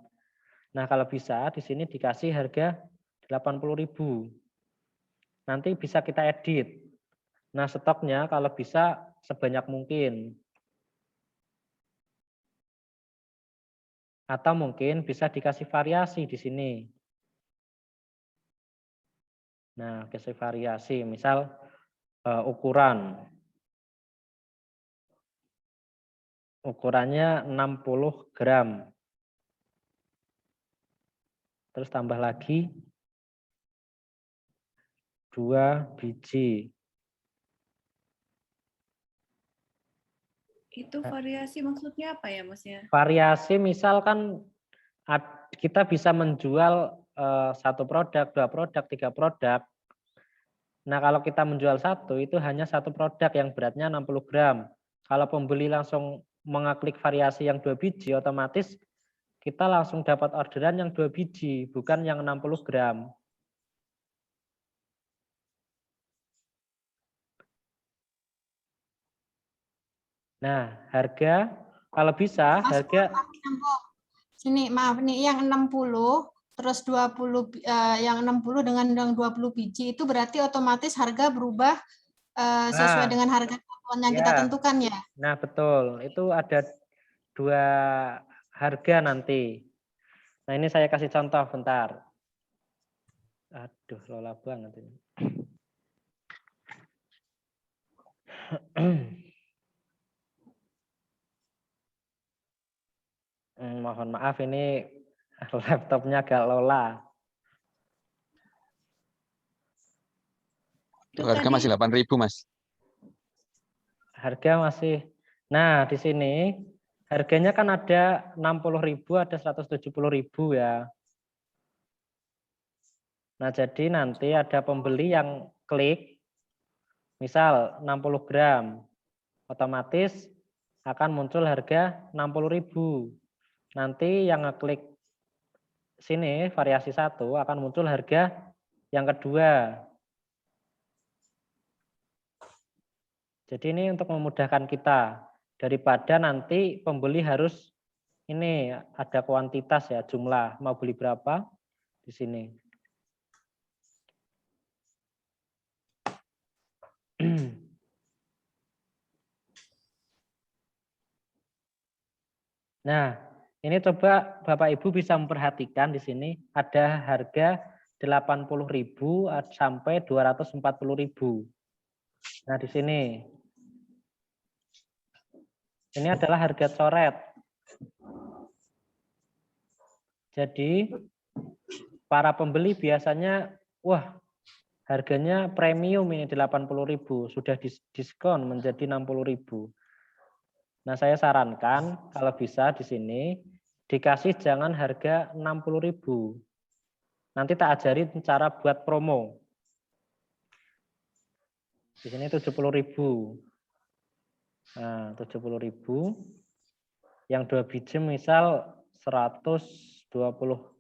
Nah, kalau bisa di sini dikasih harga 80.000. Nanti bisa kita edit. Nah, stoknya kalau bisa sebanyak mungkin. Atau mungkin bisa dikasih variasi di sini. Nah, kasih variasi, misal ukuran. Ukurannya 60 gram. Terus tambah lagi 2 biji. Itu variasi maksudnya apa ya, Mas ya? Variasi misal kan kita bisa menjual 1 produk, 2 produk, 3 produk. Nah, kalau kita menjual 1 itu hanya 1 produk yang beratnya 60 gram. Kalau pembeli langsung mengeklik variasi yang 2 biji, otomatis kita langsung dapat orderan yang 2 biji, bukan yang 60 gram. Nah, harga kalau bisa Mas, harga sini maaf nih yang 60 terus 20 yang 60 dengan yang 20 biji itu berarti otomatis harga berubah sesuai dengan harga yang kita ya. tentukan ya. Nah, betul. Itu ada 2 harga nanti. Nah, ini saya kasih contoh bentar. Aduh, lola banget ini. Mohon maaf ini laptopnya agak lola. Itu Harga tadi masih 8.000, Mas. Harga masih. Nah, di sini harganya kan ada 60.000, ada 170.000 ya. Nah, jadi nanti ada pembeli yang klik, misal 60 gram, otomatis akan muncul harga 60.000. Nanti yang ngeklik sini variasi 1 akan muncul harga yang kedua. Jadi ini untuk memudahkan kita, daripada nanti pembeli harus ini ada kuantitas ya, jumlah mau beli berapa di sini. Nah, ini coba Bapak Ibu bisa memperhatikan di sini ada harga 80.000 sampai 240.000. Nah, di sini ini adalah harga coret. Jadi para pembeli biasanya wah, harganya premium ini 80.000, sudah diskon menjadi 60.000. Nah, saya sarankan kalau bisa di sini dikasih jangan harga 60.000. Nanti tak ajarin cara buat promo. Di sini 70.000. Nah, 70.000. Yang 2 biji misal 140.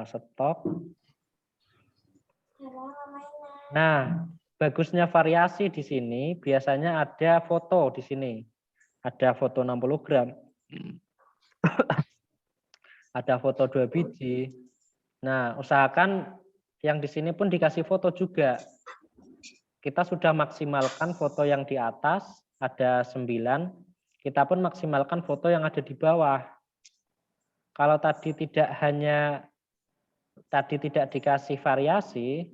Stok. Nah, bagusnya variasi di sini biasanya ada foto di sini. Ada foto 60 gram. Ada foto 2 biji. Nah, usahakan yang di sini pun dikasih foto juga. Kita sudah maksimalkan foto yang di atas, ada 9. Kita pun maksimalkan foto yang ada di bawah. Kalau tadi tidak dikasih variasi,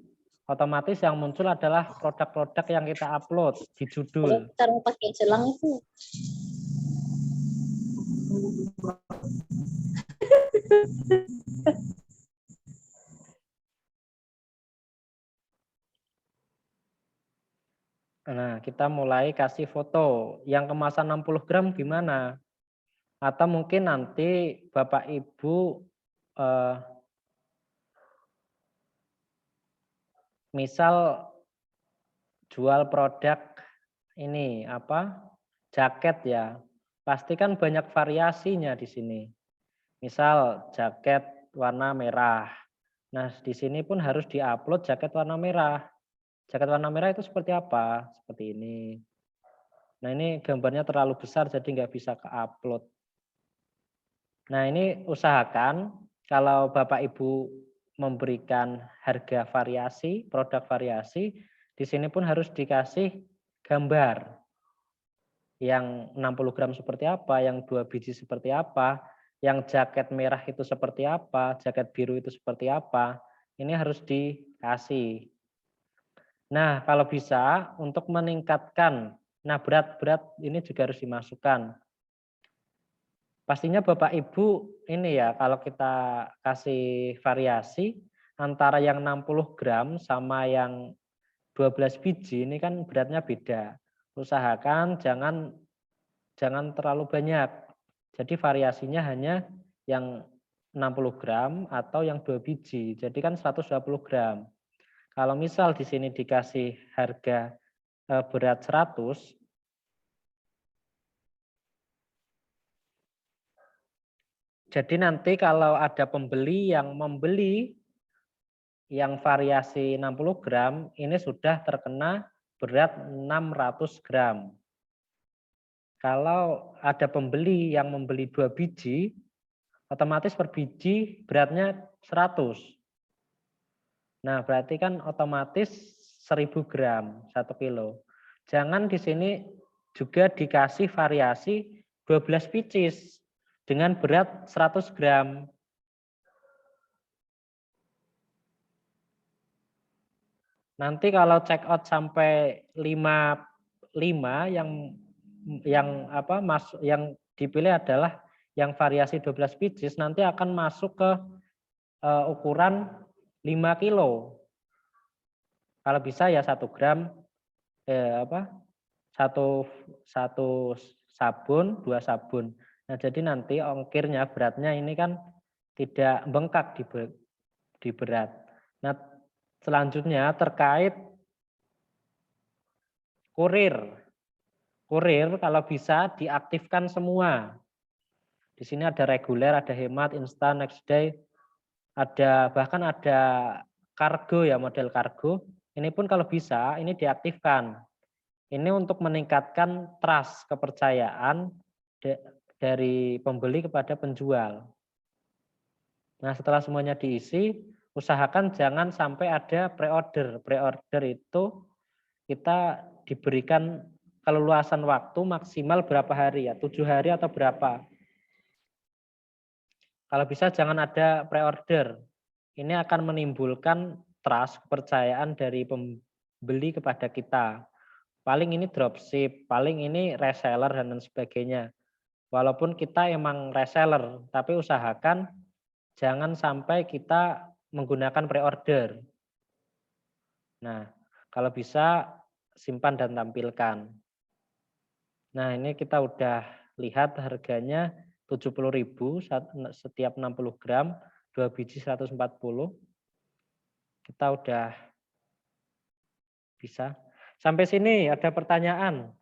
otomatis yang muncul adalah produk-produk yang kita upload di judul. Taruh pakai selang itu. Nah, kita mulai kasih foto. Yang kemasan 60 gram gimana? Atau mungkin nanti Bapak Ibu misal jual produk ini apa? jaket ya, pasti kan banyak variasinya di sini. Misal jaket warna merah. Nah, di sini pun harus diupload jaket warna merah. Jaket warna merah itu seperti apa? Seperti ini. Nah, ini gambarnya terlalu besar jadi nggak bisa ke-upload. Nah, ini usahakan kalau Bapak Ibu memberikan harga variasi, produk variasi, di sini pun harus dikasih gambar. Yang 60 gram seperti apa, yang 2 biji seperti apa, yang jaket merah itu seperti apa, jaket biru itu seperti apa. Ini harus dikasih. Nah, kalau bisa untuk meningkatkan, nah berat-berat ini juga harus dimasukkan. Pastinya Bapak Ibu ini ya, kalau kita kasih variasi antara yang 60 gram sama yang 12 biji ini kan beratnya beda. Usahakan jangan terlalu banyak. Jadi variasinya hanya yang 60 gram atau yang 2 biji. Jadi kan 120 gram. Kalau misal di sini dikasih harga berat 100, jadi nanti kalau ada pembeli yang membeli yang variasi 60 gram, ini sudah terkena berat 600 gram. Kalau ada pembeli yang membeli 2 biji, otomatis per biji beratnya 100. Nah, berarti kan otomatis 1000 gram 1 kilo. Jangan di sini juga dikasih variasi 12 pieces dengan berat 100 gram. Nanti kalau check out sampai 5 yang dipilih adalah yang variasi 12 pieces, nanti akan masuk ke ukuran 5 kilo. Kalau bisa ya 1 gram satu sabun, 2 sabun. Nah, jadi nanti ongkirnya beratnya ini kan tidak bengkak di berat. Nah, selanjutnya terkait kurir. Kurir kalau bisa diaktifkan semua. Di sini ada reguler, ada hemat, instan, next day, bahkan ada kargo ya, model kargo. Ini pun kalau bisa ini diaktifkan. Ini untuk meningkatkan trust, kepercayaan dari pembeli kepada penjual. Nah, setelah semuanya diisi, usahakan jangan sampai ada pre-order. Pre-order itu kita diberikan keleluasan waktu maksimal berapa hari ya, 7 hari atau berapa. Kalau bisa jangan ada pre-order. Ini akan menimbulkan trust, kepercayaan dari pembeli kepada kita. Paling ini dropship, paling ini reseller dan lain sebagainya. Walaupun kita emang reseller, tapi usahakan jangan sampai kita menggunakan pre-order. Nah, kalau bisa simpan dan tampilkan. Nah, ini kita udah lihat harganya 70.000 setiap 60 gram, 2 biji 140. Kita udah bisa. Sampai sini ada pertanyaan?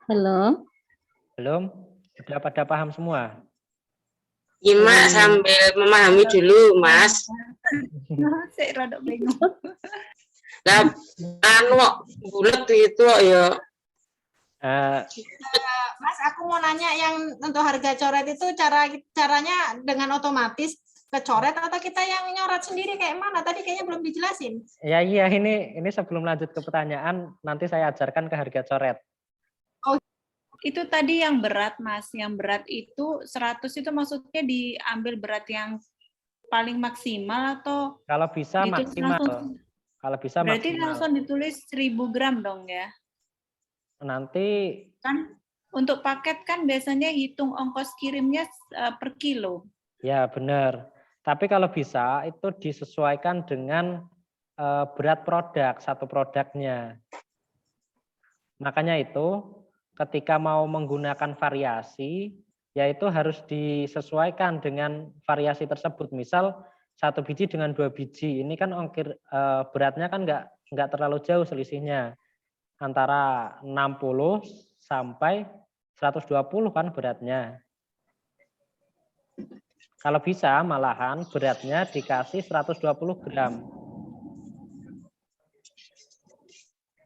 Halo. Belum? Sudah pada paham semua? Iya, Mak, sambil memahami dulu, Mas. Saya rada bingung. Lah, bulat itu ya. Mas, aku mau nanya yang untuk harga coret itu caranya dengan otomatis kecoret atau kita yang nyoret sendiri kayak mana? Tadi kayaknya belum dijelasin. Ya iya, ini sebelum lanjut ke pertanyaan, nanti saya ajarkan ke harga coret. Oh, itu tadi yang berat, Mas. Yang berat itu 100 itu maksudnya diambil berat yang paling maksimal atau kalau bisa maksimal. Kalau bisa berarti maksimal. langsung ditulis 1000 gram dong ya? Nanti kan untuk paket kan biasanya hitung ongkos kirimnya per kilo. Ya benar. Tapi kalau bisa itu disesuaikan dengan berat produk, satu produknya. Makanya itu ketika mau menggunakan variasi, yaitu harus disesuaikan dengan variasi tersebut. Misal 1 biji dengan 2 biji, ini kan ongkir beratnya kan nggak terlalu jauh selisihnya, antara 60 sampai 120 kan beratnya. Kalau bisa malahan beratnya dikasih 120 gram.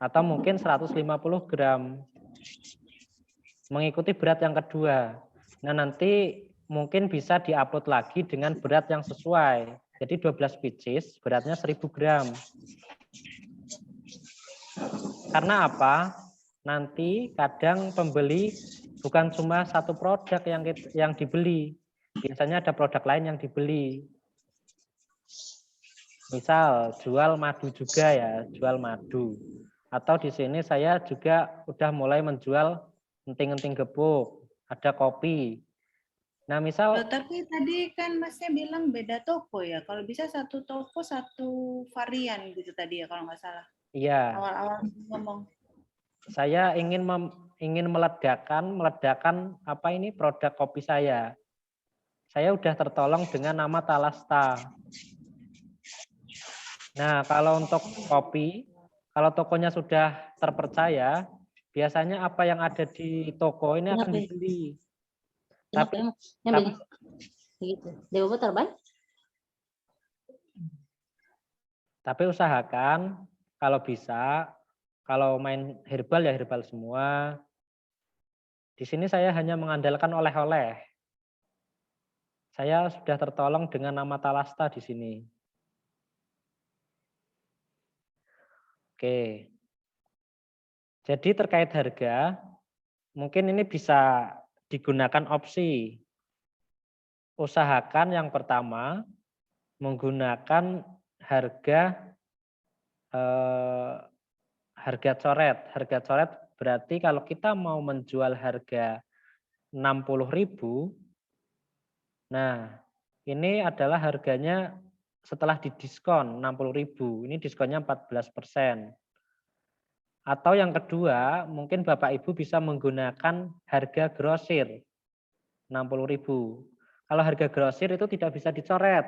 Atau mungkin 150 gram. Mengikuti berat yang kedua. Nah, nanti mungkin bisa diupload lagi dengan berat yang sesuai. Jadi 12 pieces beratnya 1000 gram. Karena apa? Nanti kadang pembeli bukan cuma satu produk yang dibeli. Biasanya ada produk lain yang dibeli. Misal jual madu juga ya, jual madu. Atau di sini saya juga udah mulai menjual enting-enting gepuk, ada kopi. Nah, misal Loh, tapi tadi kan Masnya bilang beda toko ya. Kalau bisa satu toko satu varian gitu tadi ya kalau nggak salah. iya, Awal-awal ngomong. saya ingin meledakkan apa ini produk kopi saya. Saya udah tertolong dengan nama Talasta. Nah, kalau untuk kopi, kalau tokonya sudah terpercaya, biasanya apa yang ada di toko ini akan Kenapa ya? dibeli. Kenapa Tapi, emang? Yang tapi begini. Begitu. Dewa putar baik. Tapi usahakan kalau bisa, kalau main herbal ya herbal semua. Di sini saya hanya mengandalkan oleh-oleh. Saya sudah tertolong dengan nama Talasta di sini. Oke. Jadi terkait harga, mungkin ini bisa digunakan opsi. Usahakan yang pertama menggunakan harga harga coret. Harga coret berarti kalau kita mau menjual harga 60.000, nah ini adalah harganya setelah didiskon 60.000. Ini diskonnya 14%. Atau yang kedua, mungkin Bapak Ibu bisa menggunakan harga grosir 60.000. Kalau harga grosir itu tidak bisa dicoret.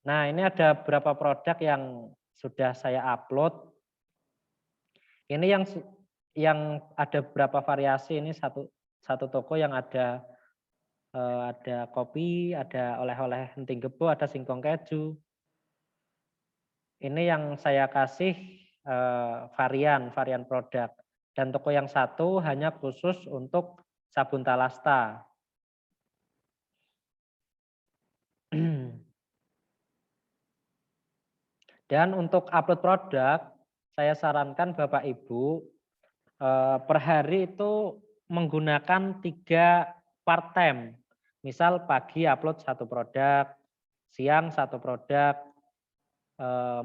Nah, ini ada beberapa produk yang sudah saya upload. Ini yang ada beberapa variasi. Ini satu toko yang ada kopi, ada oleh-oleh enting gebo, ada singkong keju. Ini yang saya kasih varian produk. Dan toko yang satu hanya khusus untuk sabun Talasta. Dan untuk upload produk, saya sarankan Bapak Ibu per hari itu menggunakan 3 part time. Misal pagi upload 1 produk, siang 1 produk,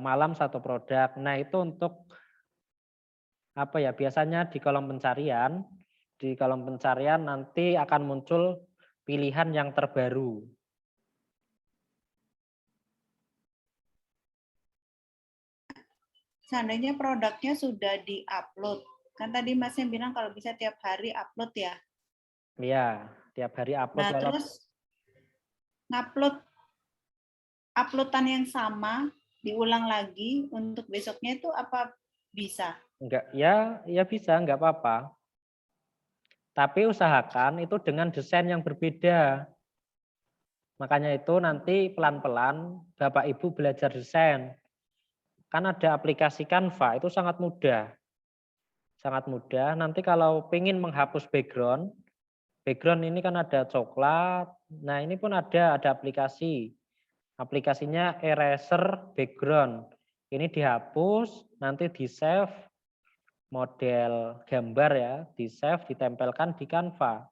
malam 1 produk. Nah, itu untuk apa ya? Biasanya di kolom pencarian nanti akan muncul pilihan yang terbaru. Seandainya produknya sudah di-upload. Kan tadi Masnya bilang kalau bisa tiap hari upload ya. Iya, tiap hari upload. Nah, terus ngupload uploadan yang sama diulang lagi untuk besoknya itu apa bisa? Enggak, ya bisa, enggak apa-apa. Tapi usahakan itu dengan desain yang berbeda. Makanya itu nanti pelan-pelan Bapak Ibu belajar desain. Kan ada aplikasi Canva, itu sangat mudah. Sangat mudah. Nanti kalau ingin menghapus background ini kan ada coklat. Nah, ini pun ada aplikasi. Aplikasinya eraser background. Ini dihapus, nanti di-save model gambar ya, di-save, ditempelkan di Canva.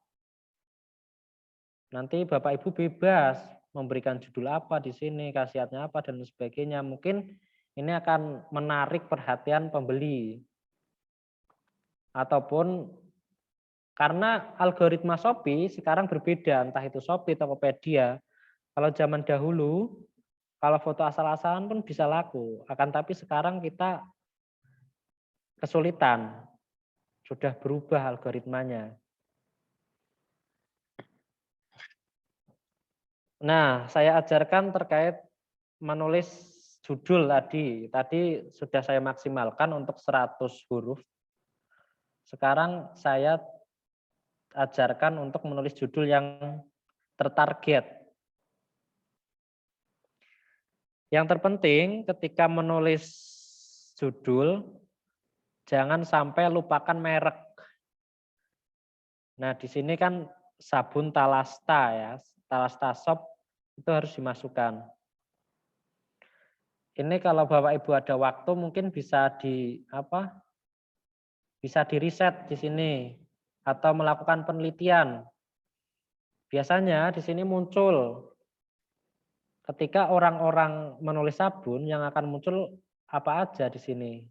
Nanti Bapak Ibu bebas memberikan judul apa di sini, khasiatnya apa dan sebagainya. Mungkin ini akan menarik perhatian pembeli. Ataupun karena algoritma Shopee sekarang berbeda, entah itu Shopee, Tokopedia. Kalau zaman dahulu, kalau foto asal-asalan pun bisa laku. Akan tapi sekarang kita kesulitan. Sudah berubah algoritmanya. Nah, saya ajarkan terkait menulis judul tadi. Tadi sudah saya maksimalkan untuk 100 huruf. Sekarang saya ajarkan untuk menulis judul yang tertarget. Yang terpenting ketika menulis judul, jangan sampai lupakan merek. Nah, di sini kan sabun Talasta ya, Talasta Shop itu harus dimasukkan. Ini kalau Bapak Ibu ada waktu mungkin bisa bisa di riset di sini atau melakukan penelitian. Biasanya di sini muncul ketika orang-orang menulis sabun yang akan muncul apa aja di sini.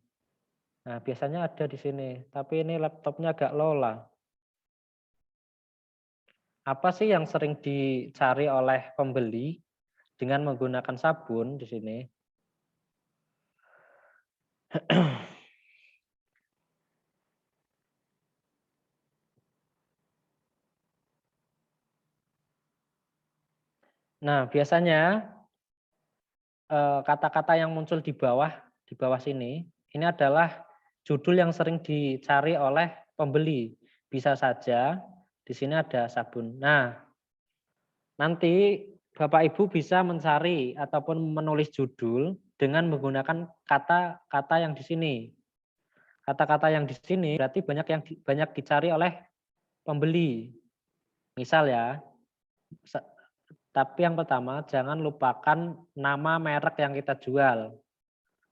Nah, biasanya ada di sini, tapi ini laptopnya agak lola. Apa sih yang sering dicari oleh pembeli dengan menggunakan sabun di sini? Nah, biasanya kata-kata yang muncul di bawah sini, ini adalah judul yang sering dicari oleh pembeli. Bisa saja di sini ada sabun. Nah, nanti Bapak Ibu bisa mencari ataupun menulis judul dengan menggunakan kata-kata yang di sini. Kata-kata yang di sini berarti banyak dicari oleh pembeli. Misal ya, tapi yang pertama jangan lupakan nama merek yang kita jual.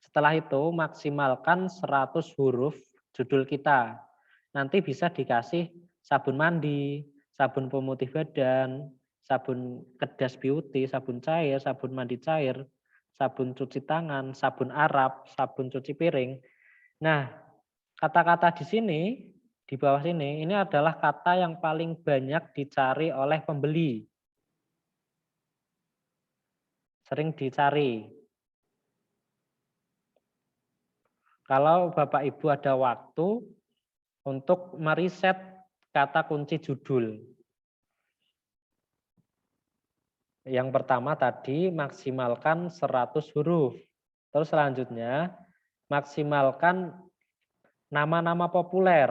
Setelah itu maksimalkan 100 huruf judul kita. Nanti bisa dikasih sabun mandi, sabun pemutih badan, sabun kedas beauty, sabun cair, sabun mandi cair, sabun cuci tangan, sabun Arab, sabun cuci piring. Nah, kata-kata di sini, di bawah sini, ini adalah kata yang paling banyak dicari oleh pembeli. Sering dicari. Kalau Bapak Ibu ada waktu untuk meriset kata kunci judul. Yang pertama tadi maksimalkan 100 huruf. Terus selanjutnya maksimalkan nama-nama populer.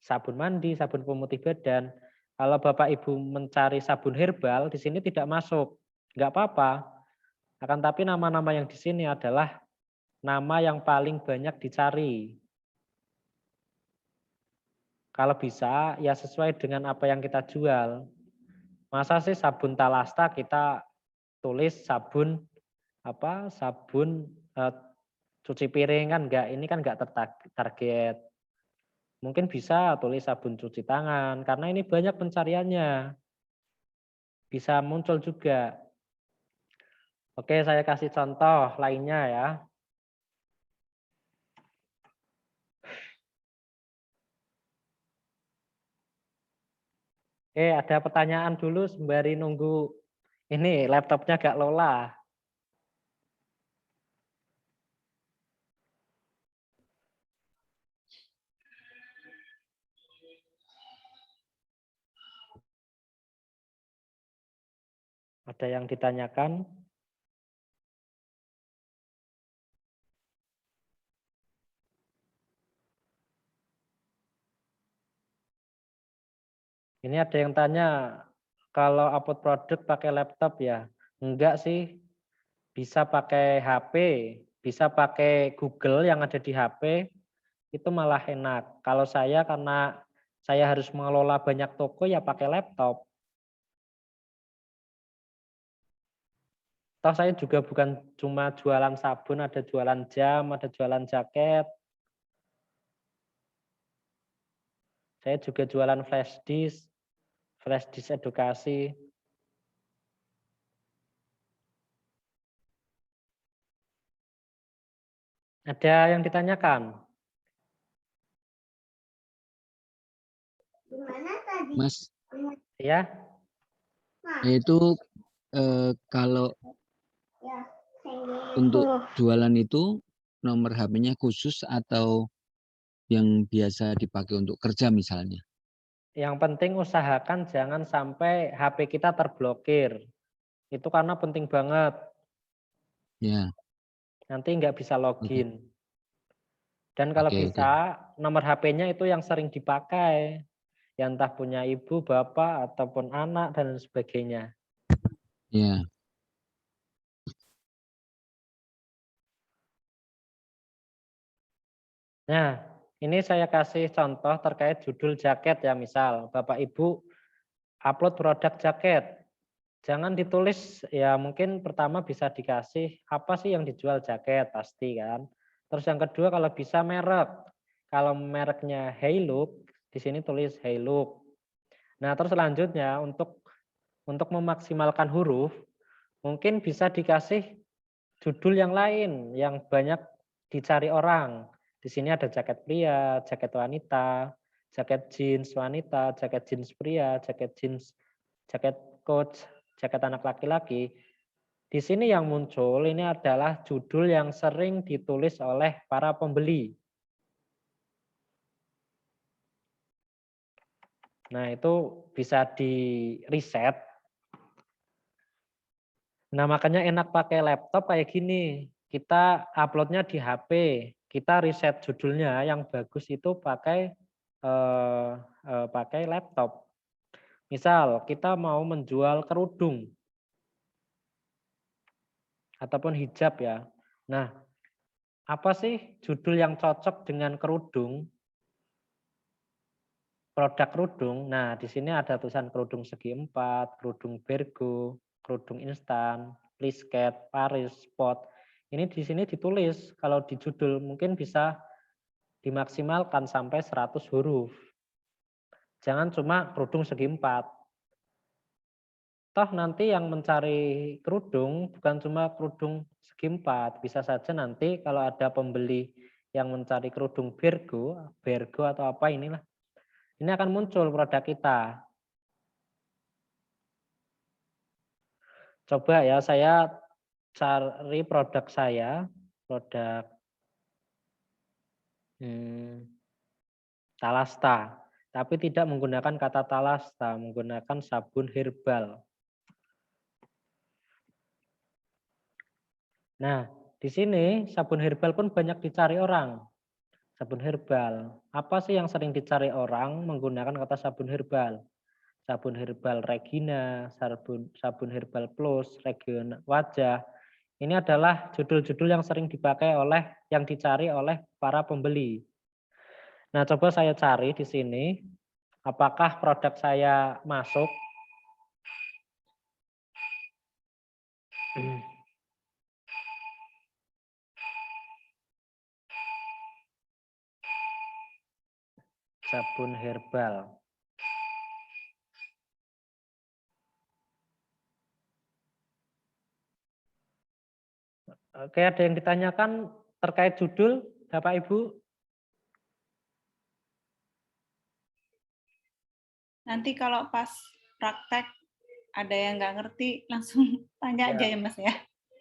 Sabun mandi, sabun pemutih badan. Kalau Bapak Ibu mencari sabun herbal, di sini tidak masuk. Enggak apa-apa. Akan tapi nama-nama yang di sini adalah nama yang paling banyak dicari. Kalau bisa, ya sesuai dengan apa yang kita jual. Masa sih sabun Talasta kita tulis sabun cuci piring kan enggak, ini kan enggak tertarget. Mungkin bisa tulis sabun cuci tangan karena ini banyak pencariannya. Bisa muncul juga. Oke, saya kasih contoh lainnya ya. Ada pertanyaan dulu sembari nunggu ini laptopnya agak lola. Ada yang ditanyakan? Ini ada yang tanya, kalau upload produk pakai laptop ya? Enggak sih, bisa pakai HP, bisa pakai Google yang ada di HP, itu malah enak. Kalau saya karena saya harus mengelola banyak toko ya pakai laptop. Toh saya juga bukan cuma jualan sabun, ada jualan jam, ada jualan jaket. Saya juga jualan flash disk edukasi. Ada yang ditanyakan? Mas, Ya. itu kalau untuk jualan itu nomor HP-nya khusus atau yang biasa dipakai untuk kerja misalnya? Yang penting usahakan jangan sampai HP kita terblokir. Itu karena penting banget. Ya, Nanti nggak bisa oke, login. Dan kalau oke. bisa nomor HP-nya itu yang sering dipakai. Ya entah punya ibu, bapak, ataupun anak, dan sebagainya. Ya, Nah, ini saya kasih contoh terkait judul jaket ya. Misal, Bapak Ibu upload produk jaket. Jangan ditulis, ya mungkin pertama bisa dikasih apa sih yang dijual jaket, pasti kan. Terus yang kedua kalau bisa merek. Kalau mereknya Haylook, di sini tulis Haylook. Nah, terus selanjutnya untuk memaksimalkan huruf, mungkin bisa dikasih judul yang lain yang banyak dicari orang. Di sini ada jaket pria, jaket wanita, jaket jeans wanita, jaket jeans pria, jaket jeans, jaket coach, jaket anak laki-laki. Di sini yang muncul ini adalah judul yang sering ditulis oleh para pembeli. Nah, itu bisa di-reset. Nah, makanya enak pakai laptop kayak gini. Kita uploadnya di HP, kita reset judulnya yang bagus itu pakai laptop. Misal kita mau menjual kerudung ataupun hijab ya. Nah, apa sih judul yang cocok dengan kerudung? Produk kerudung. Nah, di sini ada tulisan kerudung segi 4, kerudung bergo, kerudung instan, plisket, paris, spot. Ini di sini ditulis, kalau di judul mungkin bisa dimaksimalkan sampai 100 huruf. Jangan cuma kerudung segi 4. Toh nanti yang mencari kerudung bukan cuma kerudung segi 4. Bisa saja nanti kalau ada pembeli yang mencari kerudung bergo atau apa inilah. Ini akan muncul produk kita. Coba ya, saya cari produk saya, produk Talasta, tapi tidak menggunakan kata Talasta, menggunakan sabun herbal. Nah, di sini sabun herbal pun banyak dicari orang. Sabun herbal. Apa sih yang sering dicari orang menggunakan kata sabun herbal? Sabun herbal Regina, sabun herbal plus, region wajah. Ini adalah judul-judul yang sering dipakai yang dicari oleh para pembeli. Nah, coba saya cari di sini, apakah produk saya masuk. Sabun herbal. Oke, ada yang ditanyakan terkait judul, Bapak Ibu? Nanti kalau pas praktek ada yang nggak ngerti, langsung tanya aja ya Mas ya.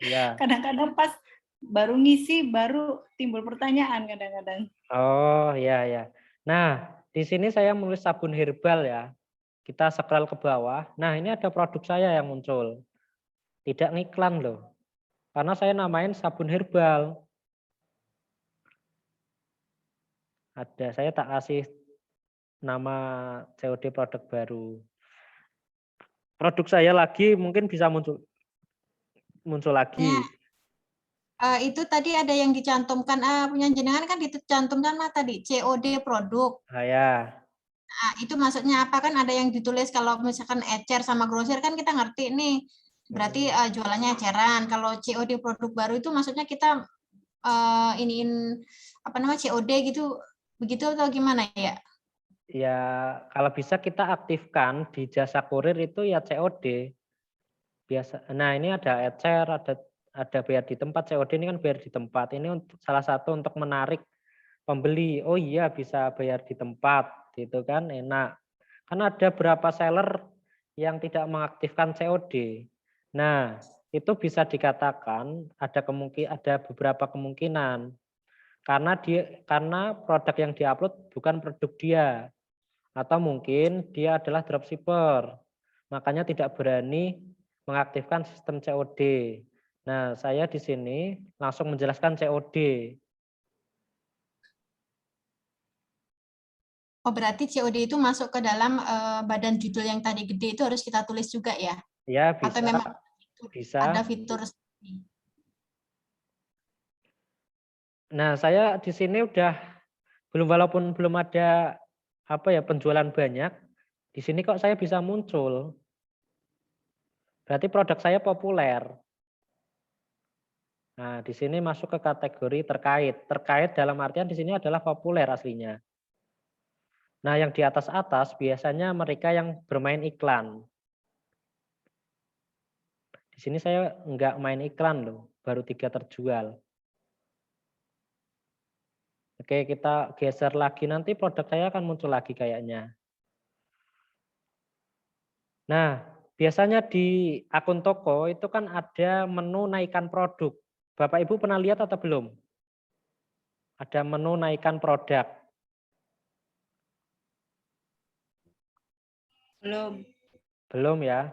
Iya. Kadang-kadang pas baru ngisi, baru timbul pertanyaan kadang-kadang. Oh, iya, ya. Nah, di sini saya menulis sabun herbal ya. Kita scroll ke bawah. Nah, ini ada produk saya yang muncul. Tidak ngiklan loh. Karena saya namain sabun herbal. Ada, saya tak kasih nama COD produk baru. Produk saya lagi mungkin bisa muncul lagi. Itu tadi ada yang dicantumkan, punya jenengan kan dicantumkan Mas tadi, COD produk. Ya. Nah, itu maksudnya apa? Kan ada yang ditulis kalau misalkan ecer sama grosir kan kita ngerti nih. Berarti jualannya eceran. Kalau COD produk baru itu maksudnya kita iniin apa namanya COD gitu, begitu atau gimana ya? Ya, kalau bisa kita aktifkan di jasa kurir itu ya COD. Biasa. Nah, ini ada ecer, ada bayar di tempat. COD ini kan bayar di tempat. Ini salah satu untuk menarik pembeli. Oh iya, bisa bayar di tempat, gitu kan, enak. Karena ada beberapa seller yang tidak mengaktifkan COD. Nah, itu bisa dikatakan ada beberapa kemungkinan. Karena produk yang diupload bukan produk dia. Atau mungkin dia adalah dropshipper, makanya tidak berani mengaktifkan sistem COD. Nah, saya di sini langsung menjelaskan COD. Oh, berarti COD itu masuk ke dalam badan judul yang tadi gede itu harus kita tulis juga ya? Ya, Atau bisa, memang bisa. ada fitur sendiri? Nah, saya di sini walaupun belum ada penjualan banyak, di sini kok saya bisa muncul. Berarti produk saya populer. Nah, di sini masuk ke kategori terkait. Terkait dalam artian di sini adalah populer aslinya. Nah, yang di atas-atas biasanya mereka yang bermain iklan. Di sini saya nggak main iklan loh, baru 3 terjual. Oke, kita geser lagi, nanti produk saya akan muncul lagi kayaknya. Nah, biasanya di akun toko itu kan ada menu naikkan produk. Bapak Ibu pernah lihat atau belum? Ada menu naikkan produk. Belum. Belum ya.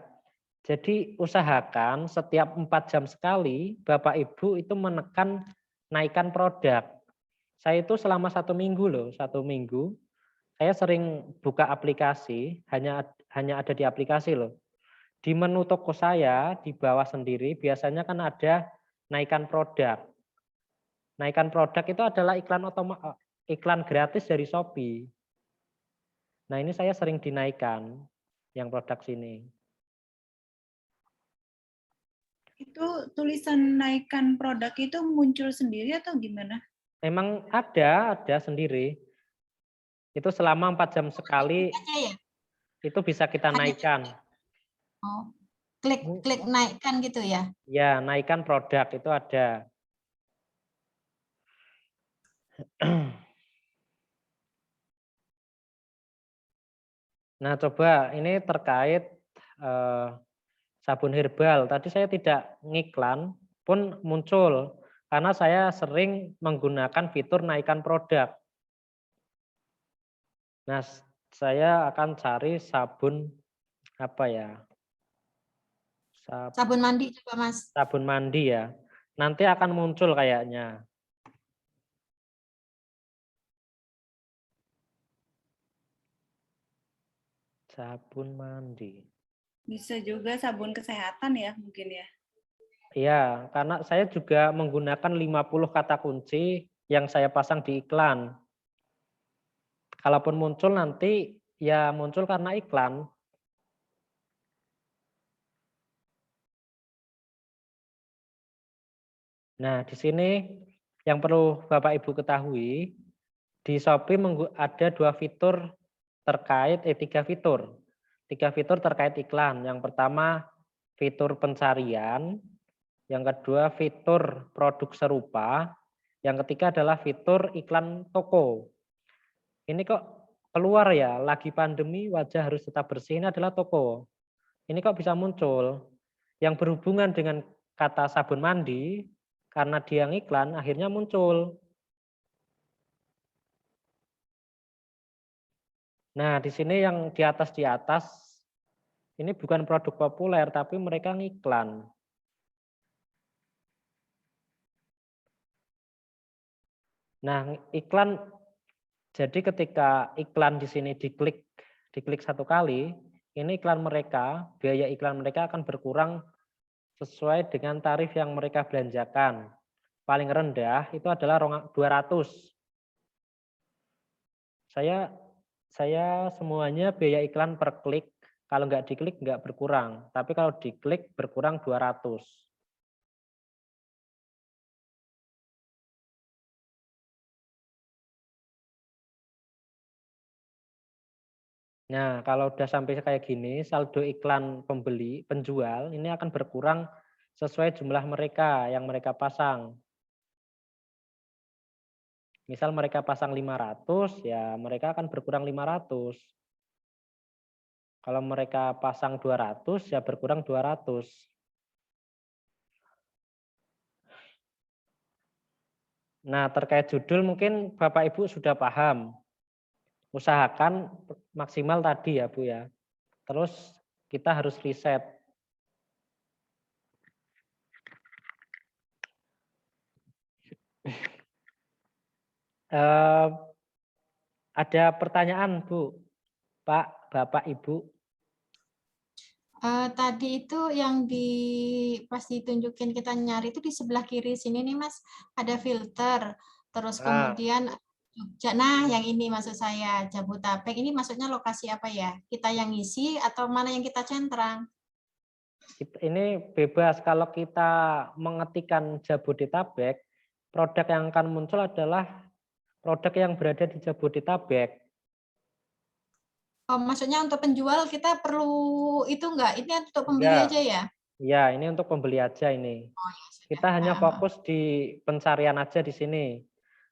Jadi usahakan setiap 4 jam sekali Bapak Ibu itu menekan naikkan produk. Saya itu selama 1 minggu loh, 1 minggu. Saya sering buka aplikasi, hanya ada di aplikasi loh. Di menu toko saya, di bawah sendiri, biasanya kan ada naikkan produk. Naikkan produk itu adalah iklan gratis dari Shopee. Nah, ini saya sering dinaikkan yang produk sini. Itu tulisan naikkan produk itu muncul sendiri atau gimana? Memang ada sendiri. Itu selama 4 jam sekali Aja ya? itu bisa kita naikkan. Oh, klik naikkan gitu ya? Ya, naikkan produk itu ada. Nah, coba ini terkait sabun herbal. Tadi saya tidak ngiklan pun muncul karena saya sering menggunakan fitur naikkan produk. Nah, saya akan cari sabun apa ya? Sabun mandi coba Mas. Sabun mandi ya. Nanti akan muncul kayaknya. Sabun mandi. Bisa juga sabun kesehatan ya mungkin ya. Iya, karena saya juga menggunakan 50 kata kunci yang saya pasang di iklan. Kalaupun muncul nanti ya muncul karena iklan. Nah, di sini yang perlu Bapak Ibu ketahui, di Shopee ada 2 fitur terkait 3 fitur. 3 fitur terkait iklan. Yang pertama fitur pencarian, yang kedua fitur produk serupa, yang ketiga adalah fitur iklan toko. Ini kok keluar ya, lagi pandemi wajah harus tetap bersih, ini adalah toko. Ini kok bisa muncul? Yang berhubungan dengan kata sabun mandi, karena dia ngiklan, akhirnya muncul. Nah, di sini yang di atas, ini bukan produk populer, tapi mereka ngiklan. Nah, iklan, jadi ketika iklan di sini diklik 1 kali, ini iklan mereka, biaya iklan mereka akan berkurang sesuai dengan tarif yang mereka belanjakan. Paling rendah itu adalah 200. Saya semuanya biaya iklan per klik, kalau nggak diklik nggak berkurang, tapi kalau diklik berkurang 200. Nah, kalau udah sampai kayak gini, saldo iklan penjual ini akan berkurang sesuai jumlah mereka yang mereka pasang. Misal mereka pasang 500, ya mereka akan berkurang 500. Kalau mereka pasang 200, ya berkurang 200. Nah, terkait judul mungkin Bapak Ibu sudah paham. Usahakan maksimal tadi ya Bu ya. Terus kita harus riset. Ada pertanyaan Bu, Pak, Bapak, Ibu? Tadi itu yang pas ditunjukin kita nyari itu di sebelah kiri sini nih Mas, ada filter. Terus kemudian Jogja. Nah, yang ini maksud saya Jabodetabek. Ini maksudnya lokasi apa ya? Kita yang ngisi atau mana yang kita centang? Ini bebas. Kalau kita mengetikkan Jabodetabek, produk yang akan muncul adalah produk yang berada di Jabodetabek. Oh, maksudnya untuk penjual kita perlu itu enggak? Ini untuk pembeli Ya. aja ya? Ya, ini untuk pembeli aja ini. Oh, ya sudah. Kita hanya fokus di pencarian aja di sini.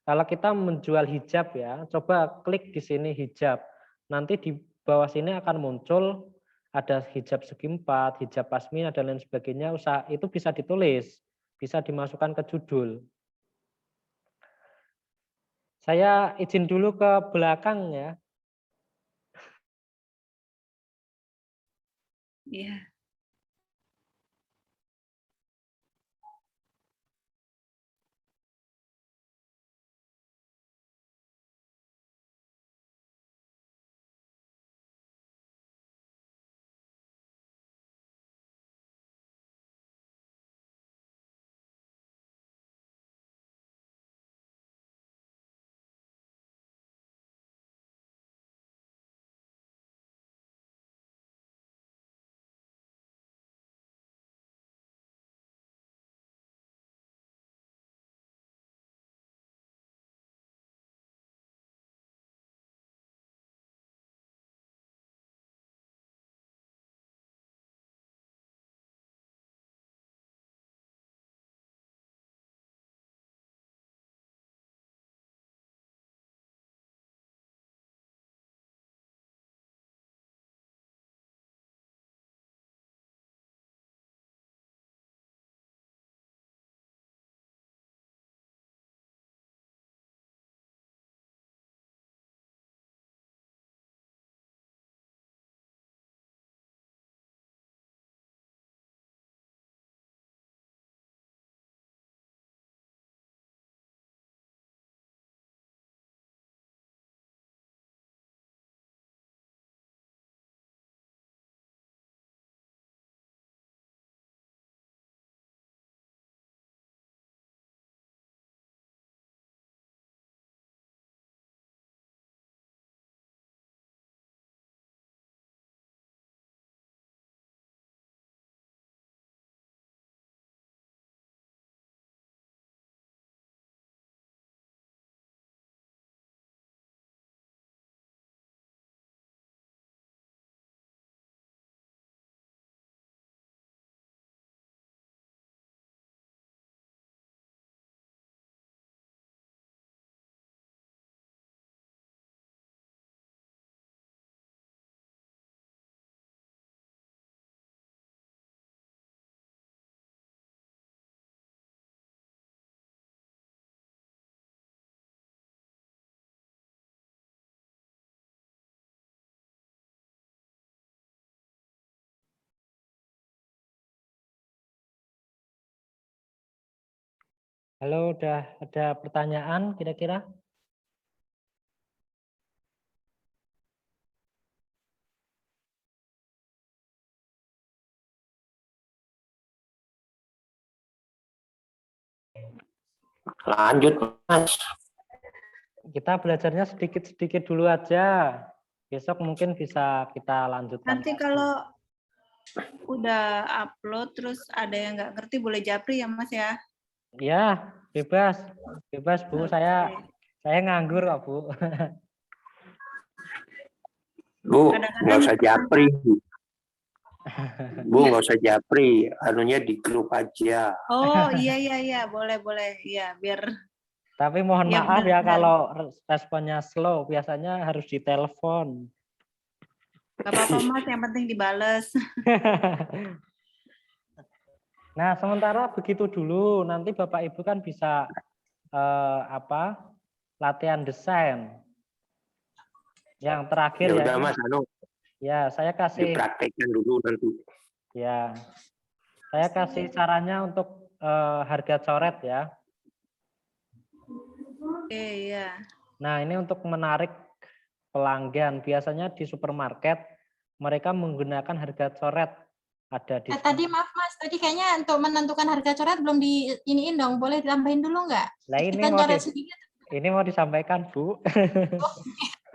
Kalau kita menjual hijab ya, coba klik di sini hijab. Nanti di bawah sini akan muncul ada hijab segi 4, hijab pasmina dan lain sebagainya. Itu bisa ditulis, bisa dimasukkan ke judul. Saya izin dulu ke belakang ya. Iya. Halo, udah ada pertanyaan kira-kira? Lanjut, Mas. Kita belajarnya sedikit-sedikit dulu aja. Besok mungkin bisa kita lanjutkan. Nanti kalau udah upload terus ada yang nggak ngerti boleh japri ya Mas ya? Ya, bebas. Bebas Bu, saya nganggur kok Bu. Bu, nggak usah japri. Bu, nggak usah japri. Anunya di grup aja. Oh iya boleh iya biar. Tapi mohon Ya, maaf ya benar-benar. kalau responnya slow, biasanya harus ditelepon. Gak apa-apa Mas, yang penting dibales. Nah, sementara begitu dulu. Nanti Bapak Ibu kan bisa latihan desain. Yang terakhir Ya ya, udah ini. Mas, Ya, saya kasih dipraktekkan dulu nanti. ya. Saya kasih caranya untuk harga coret ya. Oke, ya. Nah, ini untuk menarik pelanggan. Biasanya di supermarket mereka menggunakan harga coret. Ada di Tadi maaf Mas, tadi kayaknya untuk menentukan harga coret belum di iniin dong, boleh ditambahin dulu nggak? Nah, ini Kita mau coret sendiri. ini mau disampaikan, Bu.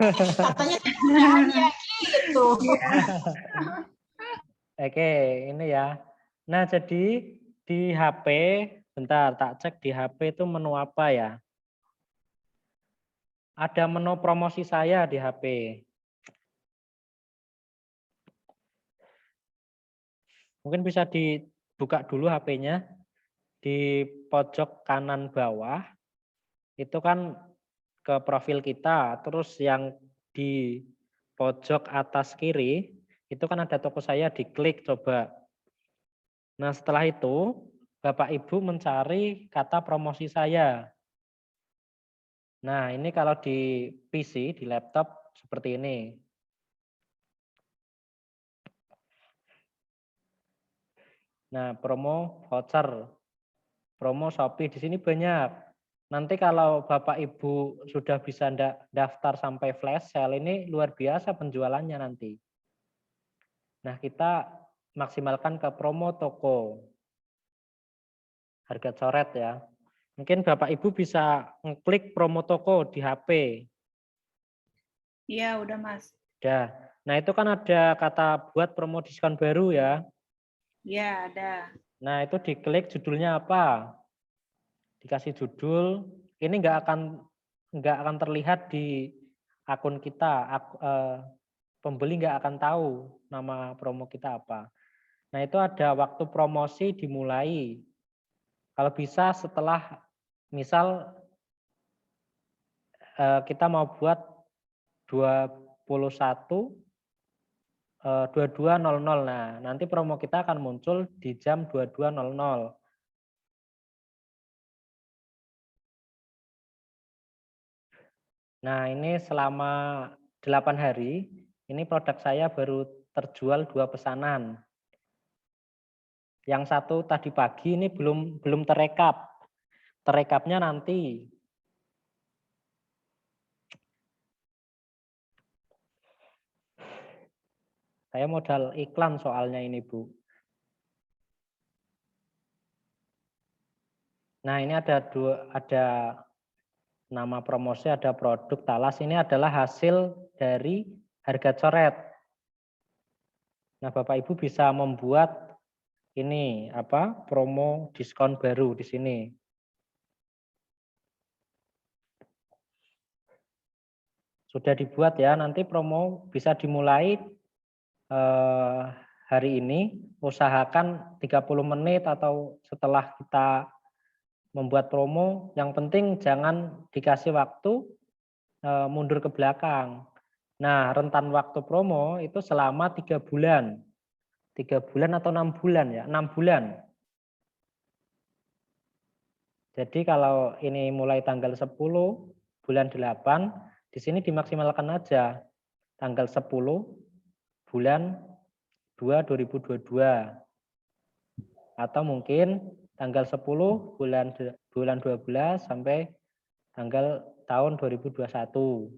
Katanya hanya gitu. Oke, ini ya. Nah, jadi di HP, bentar tak cek di HP itu menu apa ya? Ada menu promosi saya di HP. Mungkin bisa dibuka dulu HP-nya. Di pojok kanan bawah, itu kan ke profil kita. Terus yang di pojok atas kiri, itu kan ada toko saya, diklik coba. Nah, setelah itu, Bapak Ibu mencari kata promosi saya. Nah, ini kalau di PC, di laptop, seperti ini. Nah, promo voucher, promo Shopee, di sini banyak. Nanti kalau Bapak Ibu sudah bisa daftar sampai flash sale, ini luar biasa penjualannya nanti. Nah, kita maksimalkan ke promo toko. Harga coret ya. Mungkin Bapak Ibu bisa ngeklik promo toko di HP. Iya, udah Mas. Udah. Nah, itu kan ada kata buat promo diskon baru ya. Iya, ada. Nah, itu diklik judulnya apa? Dikasih judul. Ini nggak akan terlihat di akun kita. Pembeli nggak akan tahu nama promo kita apa. Nah, itu ada waktu promosi dimulai. Kalau bisa setelah misal kita mau buat 22.00. Nah, nanti promo kita akan muncul di jam 22.00. Nah, ini selama 8 hari, ini produk saya baru terjual 2 pesanan. Yang satu tadi pagi ini belum terekap. Terekapnya nanti. Saya modal iklan soalnya ini, Bu. Nah, ini ada nama promosi, ada produk talas. Ini adalah hasil dari harga coret. Nah, Bapak Ibu bisa membuat ini promo diskon baru di sini. Sudah dibuat ya, nanti promo bisa dimulai hari ini. Usahakan 30 menit atau setelah kita membuat promo. Yang penting jangan dikasih waktu mundur ke belakang. Nah, rentan waktu promo itu selama 3 bulan. 3 bulan atau 6 bulan ya, 6 bulan. Jadi kalau ini mulai tanggal 10 bulan 8, di sini dimaksimalkan aja. Tanggal 10 bulan 2 2022. Atau mungkin tanggal 10 bulan 12 sampai tanggal tahun 2021.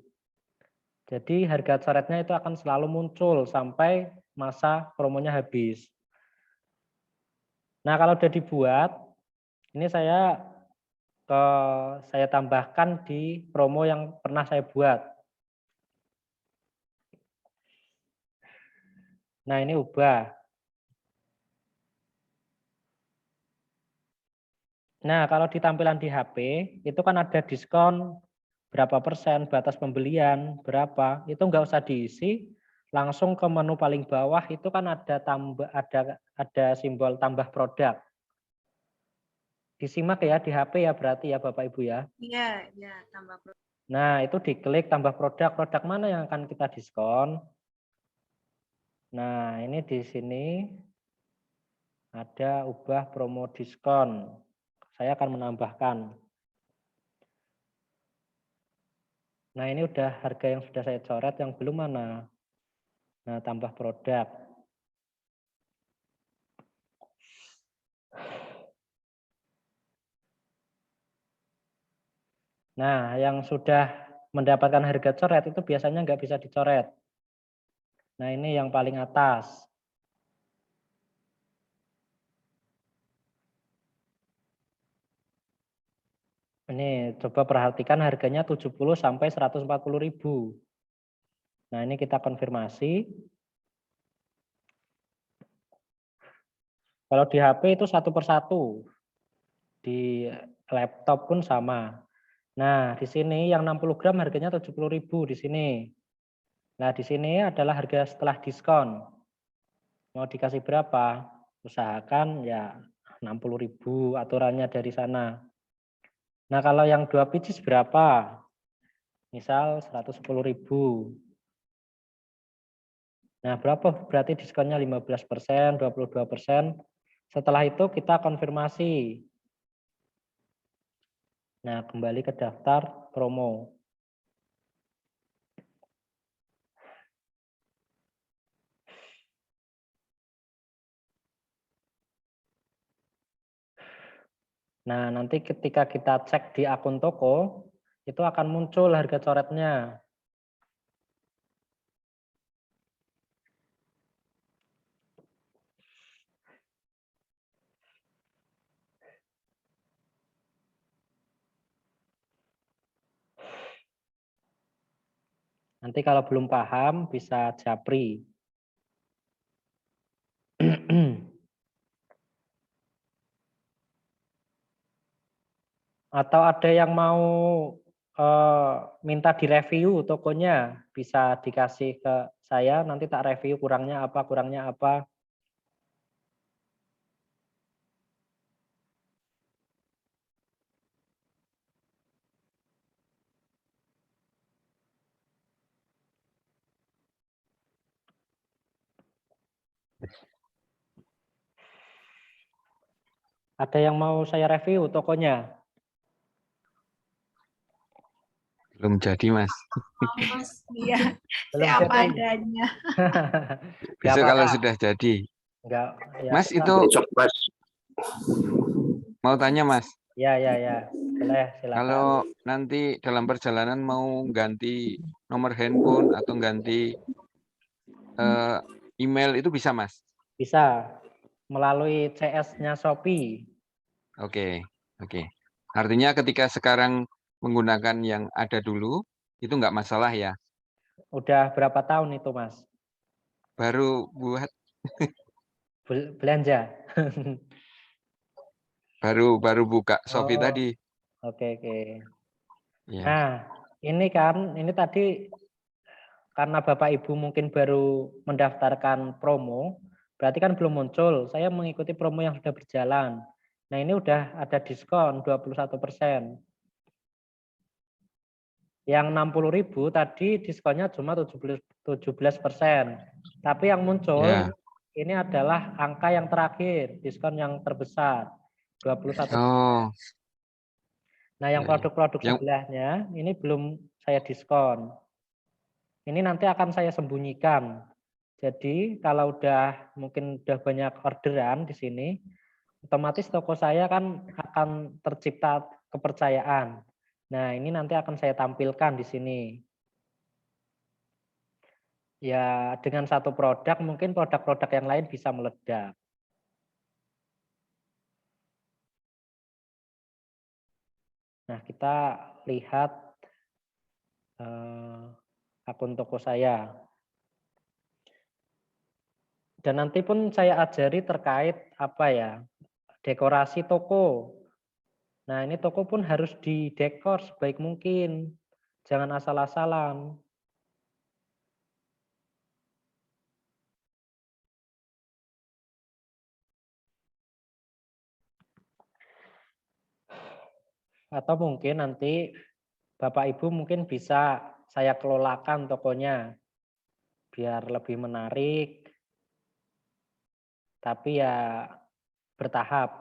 Jadi harga coretnya itu akan selalu muncul sampai masa promonya habis. Nah, kalau udah dibuat, ini saya tambahkan di promo yang pernah saya buat. Nah, ini ubah. Nah, kalau di tampilan di HP, itu kan ada diskon berapa persen, batas pembelian berapa, itu nggak usah diisi, langsung ke menu paling bawah itu kan ada simbol tambah produk. Disimak ya di HP ya berarti ya Bapak Ibu ya. Iya, iya, tambah. Nah, itu diklik tambah produk. Produk mana yang akan kita diskon? Nah, ini di sini ada ubah promo diskon. Saya akan menambahkan. Nah, ini udah harga yang sudah saya coret, yang belum mana? Nah, tambah produk. Nah, yang sudah mendapatkan harga coret itu biasanya nggak bisa dicoret. Nah, ini yang paling atas. Ini coba perhatikan harganya 70 sampai 140.000. Nah, ini kita konfirmasi. Kalau di HP itu satu persatu. Di laptop pun sama. Nah, di sini yang 60 gram harganya 70.000 di sini. Nah, di sini adalah harga setelah diskon. Mau dikasih berapa? Usahakan ya 60.000 aturannya dari sana. Nah, kalau yang 2 pieces berapa? Misal 110.000. Nah, berapa berarti diskonnya 15%, 22%. Setelah itu kita konfirmasi. Nah, kembali ke daftar promo. Nah, nanti ketika kita cek di akun toko, itu akan muncul harga coretnya. Nanti kalau belum paham bisa japri. Atau ada yang mau minta direview tokonya, bisa dikasih ke saya, nanti tak review kurangnya apa, kurangnya apa. Ada yang mau saya review tokonya? Belum jadi, Mas. Mas, Iya, Belum siapa jadi. adanya. Nggak Besok kalau apa-apa. sudah jadi. Enggak, ya, Mas, kita- itu Besok Mas. mau tanya, Mas. ya, boleh silakan. Kalau nanti dalam perjalanan mau ganti nomor handphone atau ganti email itu bisa, Mas? Bisa melalui CS-nya Shopee. Oke, oke. Artinya ketika sekarang menggunakan yang ada dulu, itu nggak masalah ya? Udah berapa tahun itu, Mas? Baru buat, Belanja. baru buka Shopee Oh, tadi. oke. Ya. Nah, ini tadi karena Bapak Ibu mungkin baru mendaftarkan promo, berarti kan belum muncul. Saya mengikuti promo yang sudah berjalan. Nah, ini udah ada diskon 21%. Yang 60.000 tadi diskonnya cuma 17%. Tapi yang muncul Ya. ini adalah angka yang terakhir, diskon yang terbesar, 21%. Oh, Nah, yang ya, ya. produk-produk Yang sebelahnya ini belum saya diskon. Ini nanti akan saya sembunyikan. Jadi kalau mungkin udah banyak orderan di sini, otomatis toko saya kan akan tercipta kepercayaan. Nah, ini nanti akan saya tampilkan di sini. Ya, dengan satu produk mungkin produk-produk yang lain bisa meledak. Nah, kita lihat akun toko saya. Dan nanti pun saya ajari terkait apa ya, dekorasi toko. Nah, ini toko pun harus didekor sebaik mungkin. Jangan asal-asalan. Atau mungkin nanti Bapak Ibu mungkin bisa saya kelolakan tokonya biar lebih menarik. Tapi ya bertahap.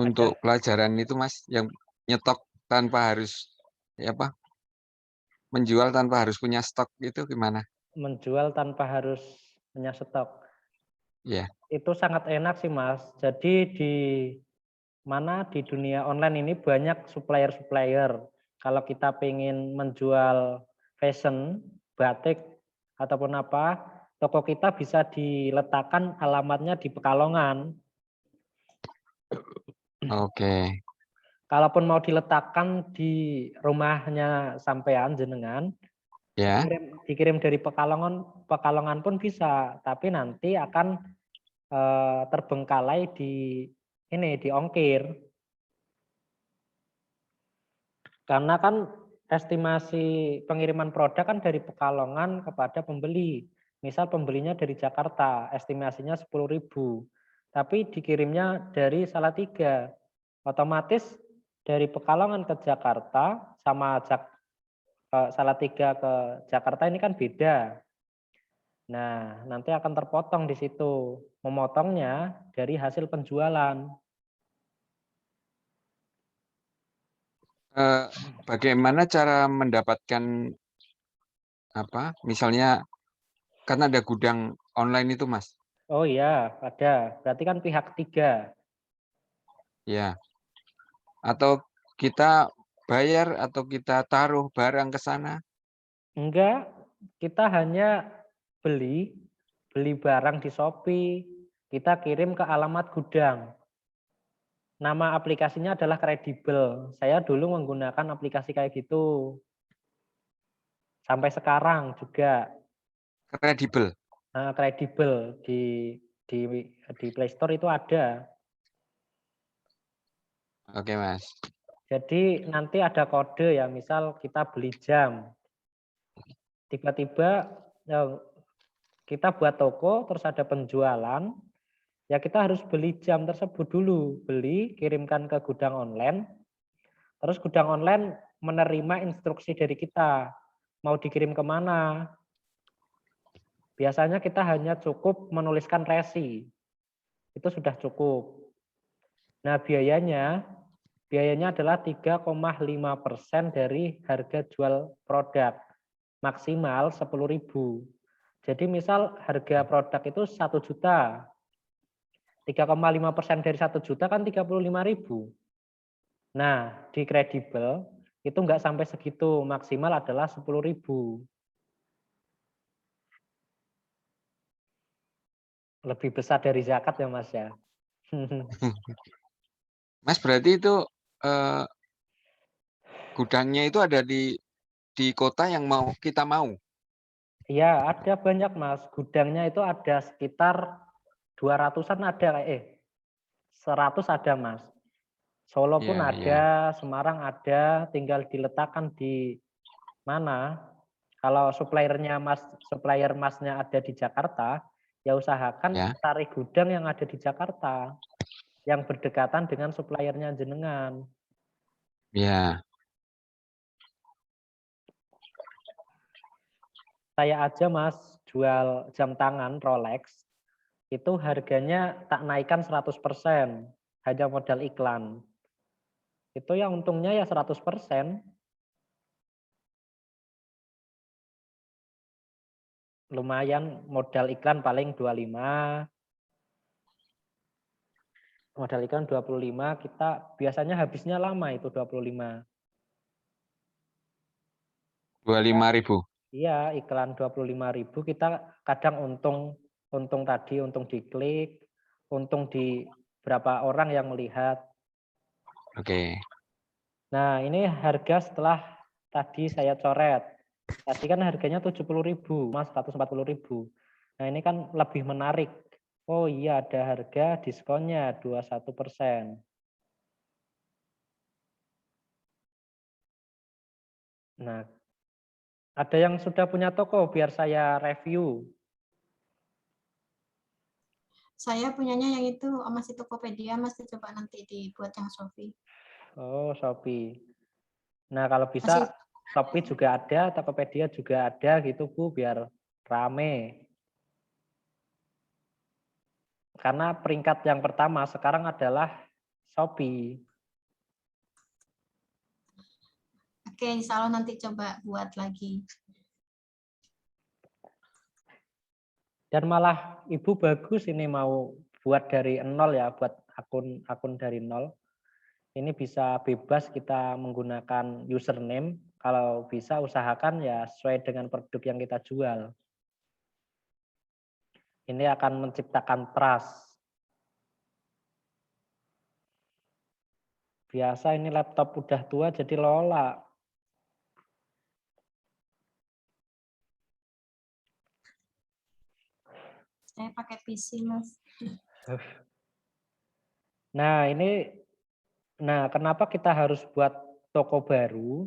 untuk pelajaran itu Mas, yang nyetok tanpa harus menjual tanpa harus punya stok itu gimana? Menjual tanpa harus punya stok. Ya. Itu sangat enak sih Mas. Jadi di dunia online ini banyak supplier-supplier. Kalau kita pengen menjual fashion, batik, ataupun apa, toko kita bisa diletakkan alamatnya di Pekalongan. Oke. Kalaupun mau diletakkan di rumahnya sampean jenengan, Ya. dikirim dari Pekalongan pun bisa, tapi nanti akan terbengkalai di ongkir. Karena kan estimasi pengiriman produk kan dari Pekalongan kepada pembeli. Misal pembelinya dari Jakarta, estimasinya 10.000. Tapi dikirimnya dari Salatiga. Otomatis dari Pekalongan ke Jakarta sama Salatiga ke Jakarta ini kan beda. Nah, nanti akan terpotong di situ. Memotongnya dari hasil penjualan. Bagaimana cara mendapatkan misalnya kan ada gudang online itu Mas? Oh iya, ada. Berarti kan pihak ketiga. Ya. Atau kita bayar atau kita taruh barang ke sana? Enggak, kita hanya beli barang di Shopee, kita kirim ke alamat gudang. Nama aplikasinya adalah Kredibel. Saya dulu menggunakan aplikasi kayak gitu. Sampai sekarang juga. Kredibel. Kredibel di Play Store itu ada. Oke, Mas. Jadi nanti ada kode ya, misal kita beli jam. Tiba-tiba kita buat toko, terus ada penjualan, ya kita harus beli jam tersebut dulu. Beli, kirimkan ke gudang online, terus gudang online menerima instruksi dari kita. Mau dikirim kemana? Biasanya kita hanya cukup menuliskan resi. Itu sudah cukup. Nah, biayanya adalah 3,5% dari harga jual produk. Maksimal 10.000. Jadi misal harga produk itu 1 juta. 3,5% dari 1 juta kan 35.000. Nah, di Kredibel itu enggak sampai segitu, maksimal adalah 10.000. Lebih besar dari zakat ya Mas ya. Mas berarti itu gudangnya itu ada di kota yang kita mau? Iya, ada banyak Mas. Gudangnya itu ada sekitar 200-an ada 100 ada Mas. Solo pun ada, Semarang ada, tinggal diletakkan di mana. Kalau supplier Masnya ada di Jakarta, ya usahakan cari gudang yang ada di Jakarta, yang berdekatan dengan suppliernya jenengan. Ya. Saya aja Mas jual jam tangan Rolex, itu harganya tak naikkan 100%, hanya modal iklan. Itu yang untungnya ya 100%. Lumayan, modal iklan paling 25. Modal iklan 25, kita biasanya habisnya lama itu 25. 25.000. Iya, iklan 25.000 kita kadang untung tadi, untung diklik, untung di berapa orang yang melihat. Oke. Nah, ini harga setelah tadi saya coret. Tadi kan harganya 70.000, Mas 140.000. Nah, ini kan lebih menarik. Oh iya, ada harga diskonnya 21%. Nah, ada yang sudah punya toko biar saya review. Saya punyanya yang itu masih Tokopedia, Mas, coba nanti dibuat yang Shopee. Oh, Shopee. Nah, kalau bisa Shopee juga ada, Tokopedia juga ada gitu Bu, biar rame. Karena peringkat yang pertama sekarang adalah Shopee. Oke, insya Allah nanti coba buat lagi. Dan malah Ibu bagus ini mau buat dari nol ya, buat akun dari nol. Ini bisa bebas kita menggunakan username. Kalau bisa usahakan ya sesuai dengan produk yang kita jual. Ini akan menciptakan trust. Biasa ini laptop udah tua jadi lola. Saya pakai PC, Mas. Nah, kenapa kita harus buat toko baru?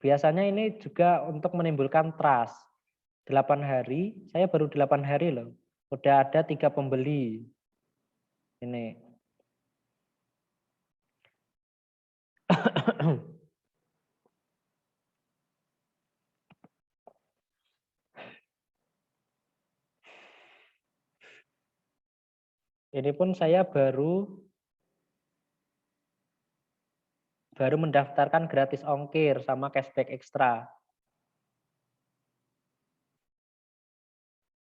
Biasanya ini juga untuk menimbulkan trust. 8 hari, saya baru 8 hari loh. Udah ada 3 pembeli. Ini. Ini pun saya baru mendaftarkan gratis ongkir sama cashback ekstra.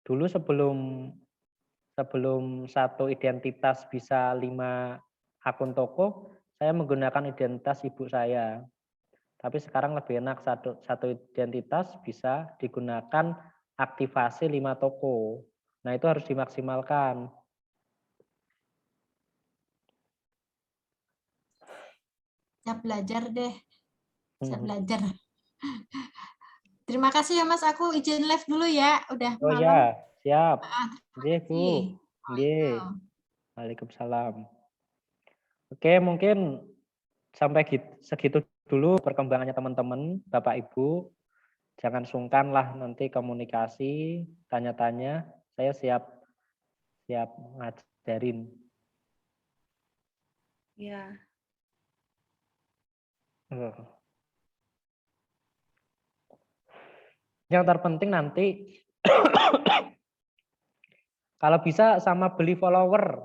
Dulu sebelum satu identitas bisa 5 akun toko, saya menggunakan identitas ibu saya. Tapi sekarang lebih enak satu identitas bisa digunakan aktivasi 5 toko. Nah, itu harus dimaksimalkan. Saya belajar deh. Saya belajar. Terima kasih ya Mas, aku izin live dulu ya. Udah Oh malam. ya, siap. Nggih, Bu. kasih. Nggih. Waalaikumsalam. Oke, mungkin sampai segitu dulu perkembangannya teman-teman, Bapak Ibu. Jangan sungkan lah nanti komunikasi, tanya-tanya. Saya siap ngajarin. Ya. Yang terpenting nanti kalau bisa sama beli follower.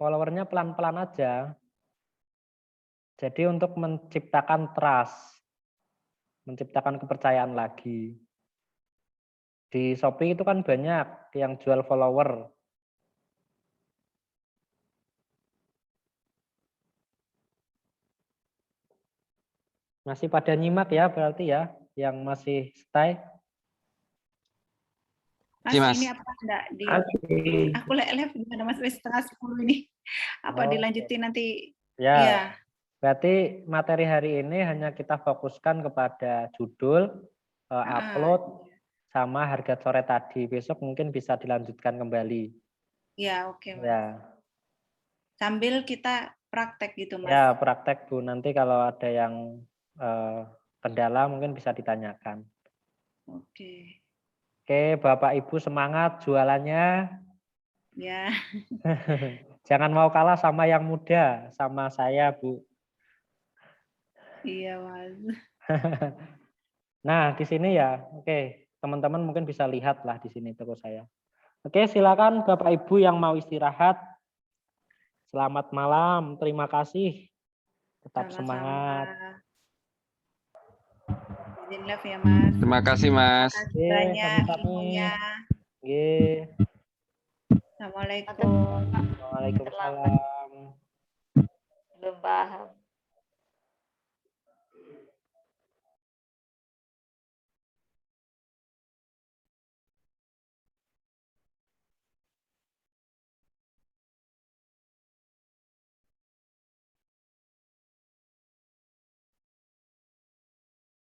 Followernya pelan-pelan aja. Jadi untuk menciptakan trust, menciptakan kepercayaan lagi. Di Shopee itu kan banyak yang jual follower. Masih pada nyimak ya berarti ya, yang masih stay. Mas, Mas. ini apa enggak di Oke. aku live gimana Mas, wis 9:30 ini. Apa Oh, dilanjutin nanti? Ya. Iya. Berarti materi hari ini hanya kita fokuskan kepada judul, upload, sama harga coret tadi. Besok mungkin bisa dilanjutkan kembali. Ya, oke, Mas. Ya. Sambil kita praktek gitu, Mas. Ya, praktek Bu. Nanti kalau ada yang kendala mungkin bisa ditanyakan. Oke. Oke, Bapak Ibu semangat jualannya. Ya. Jangan mau kalah sama yang muda, sama saya, Bu. Iya, Mas. Nah, di sini ya, oke, teman-teman mungkin bisa lihat lah di sini toko saya. Oke, silakan Bapak Ibu yang mau istirahat. Selamat malam, terima kasih. Tetap semangat. Izin live ya, Mas. Terima kasih, Mas. Terima kasih banyak ilmunya. Assalamualaikum. Waalaikumsalam. Belum paham.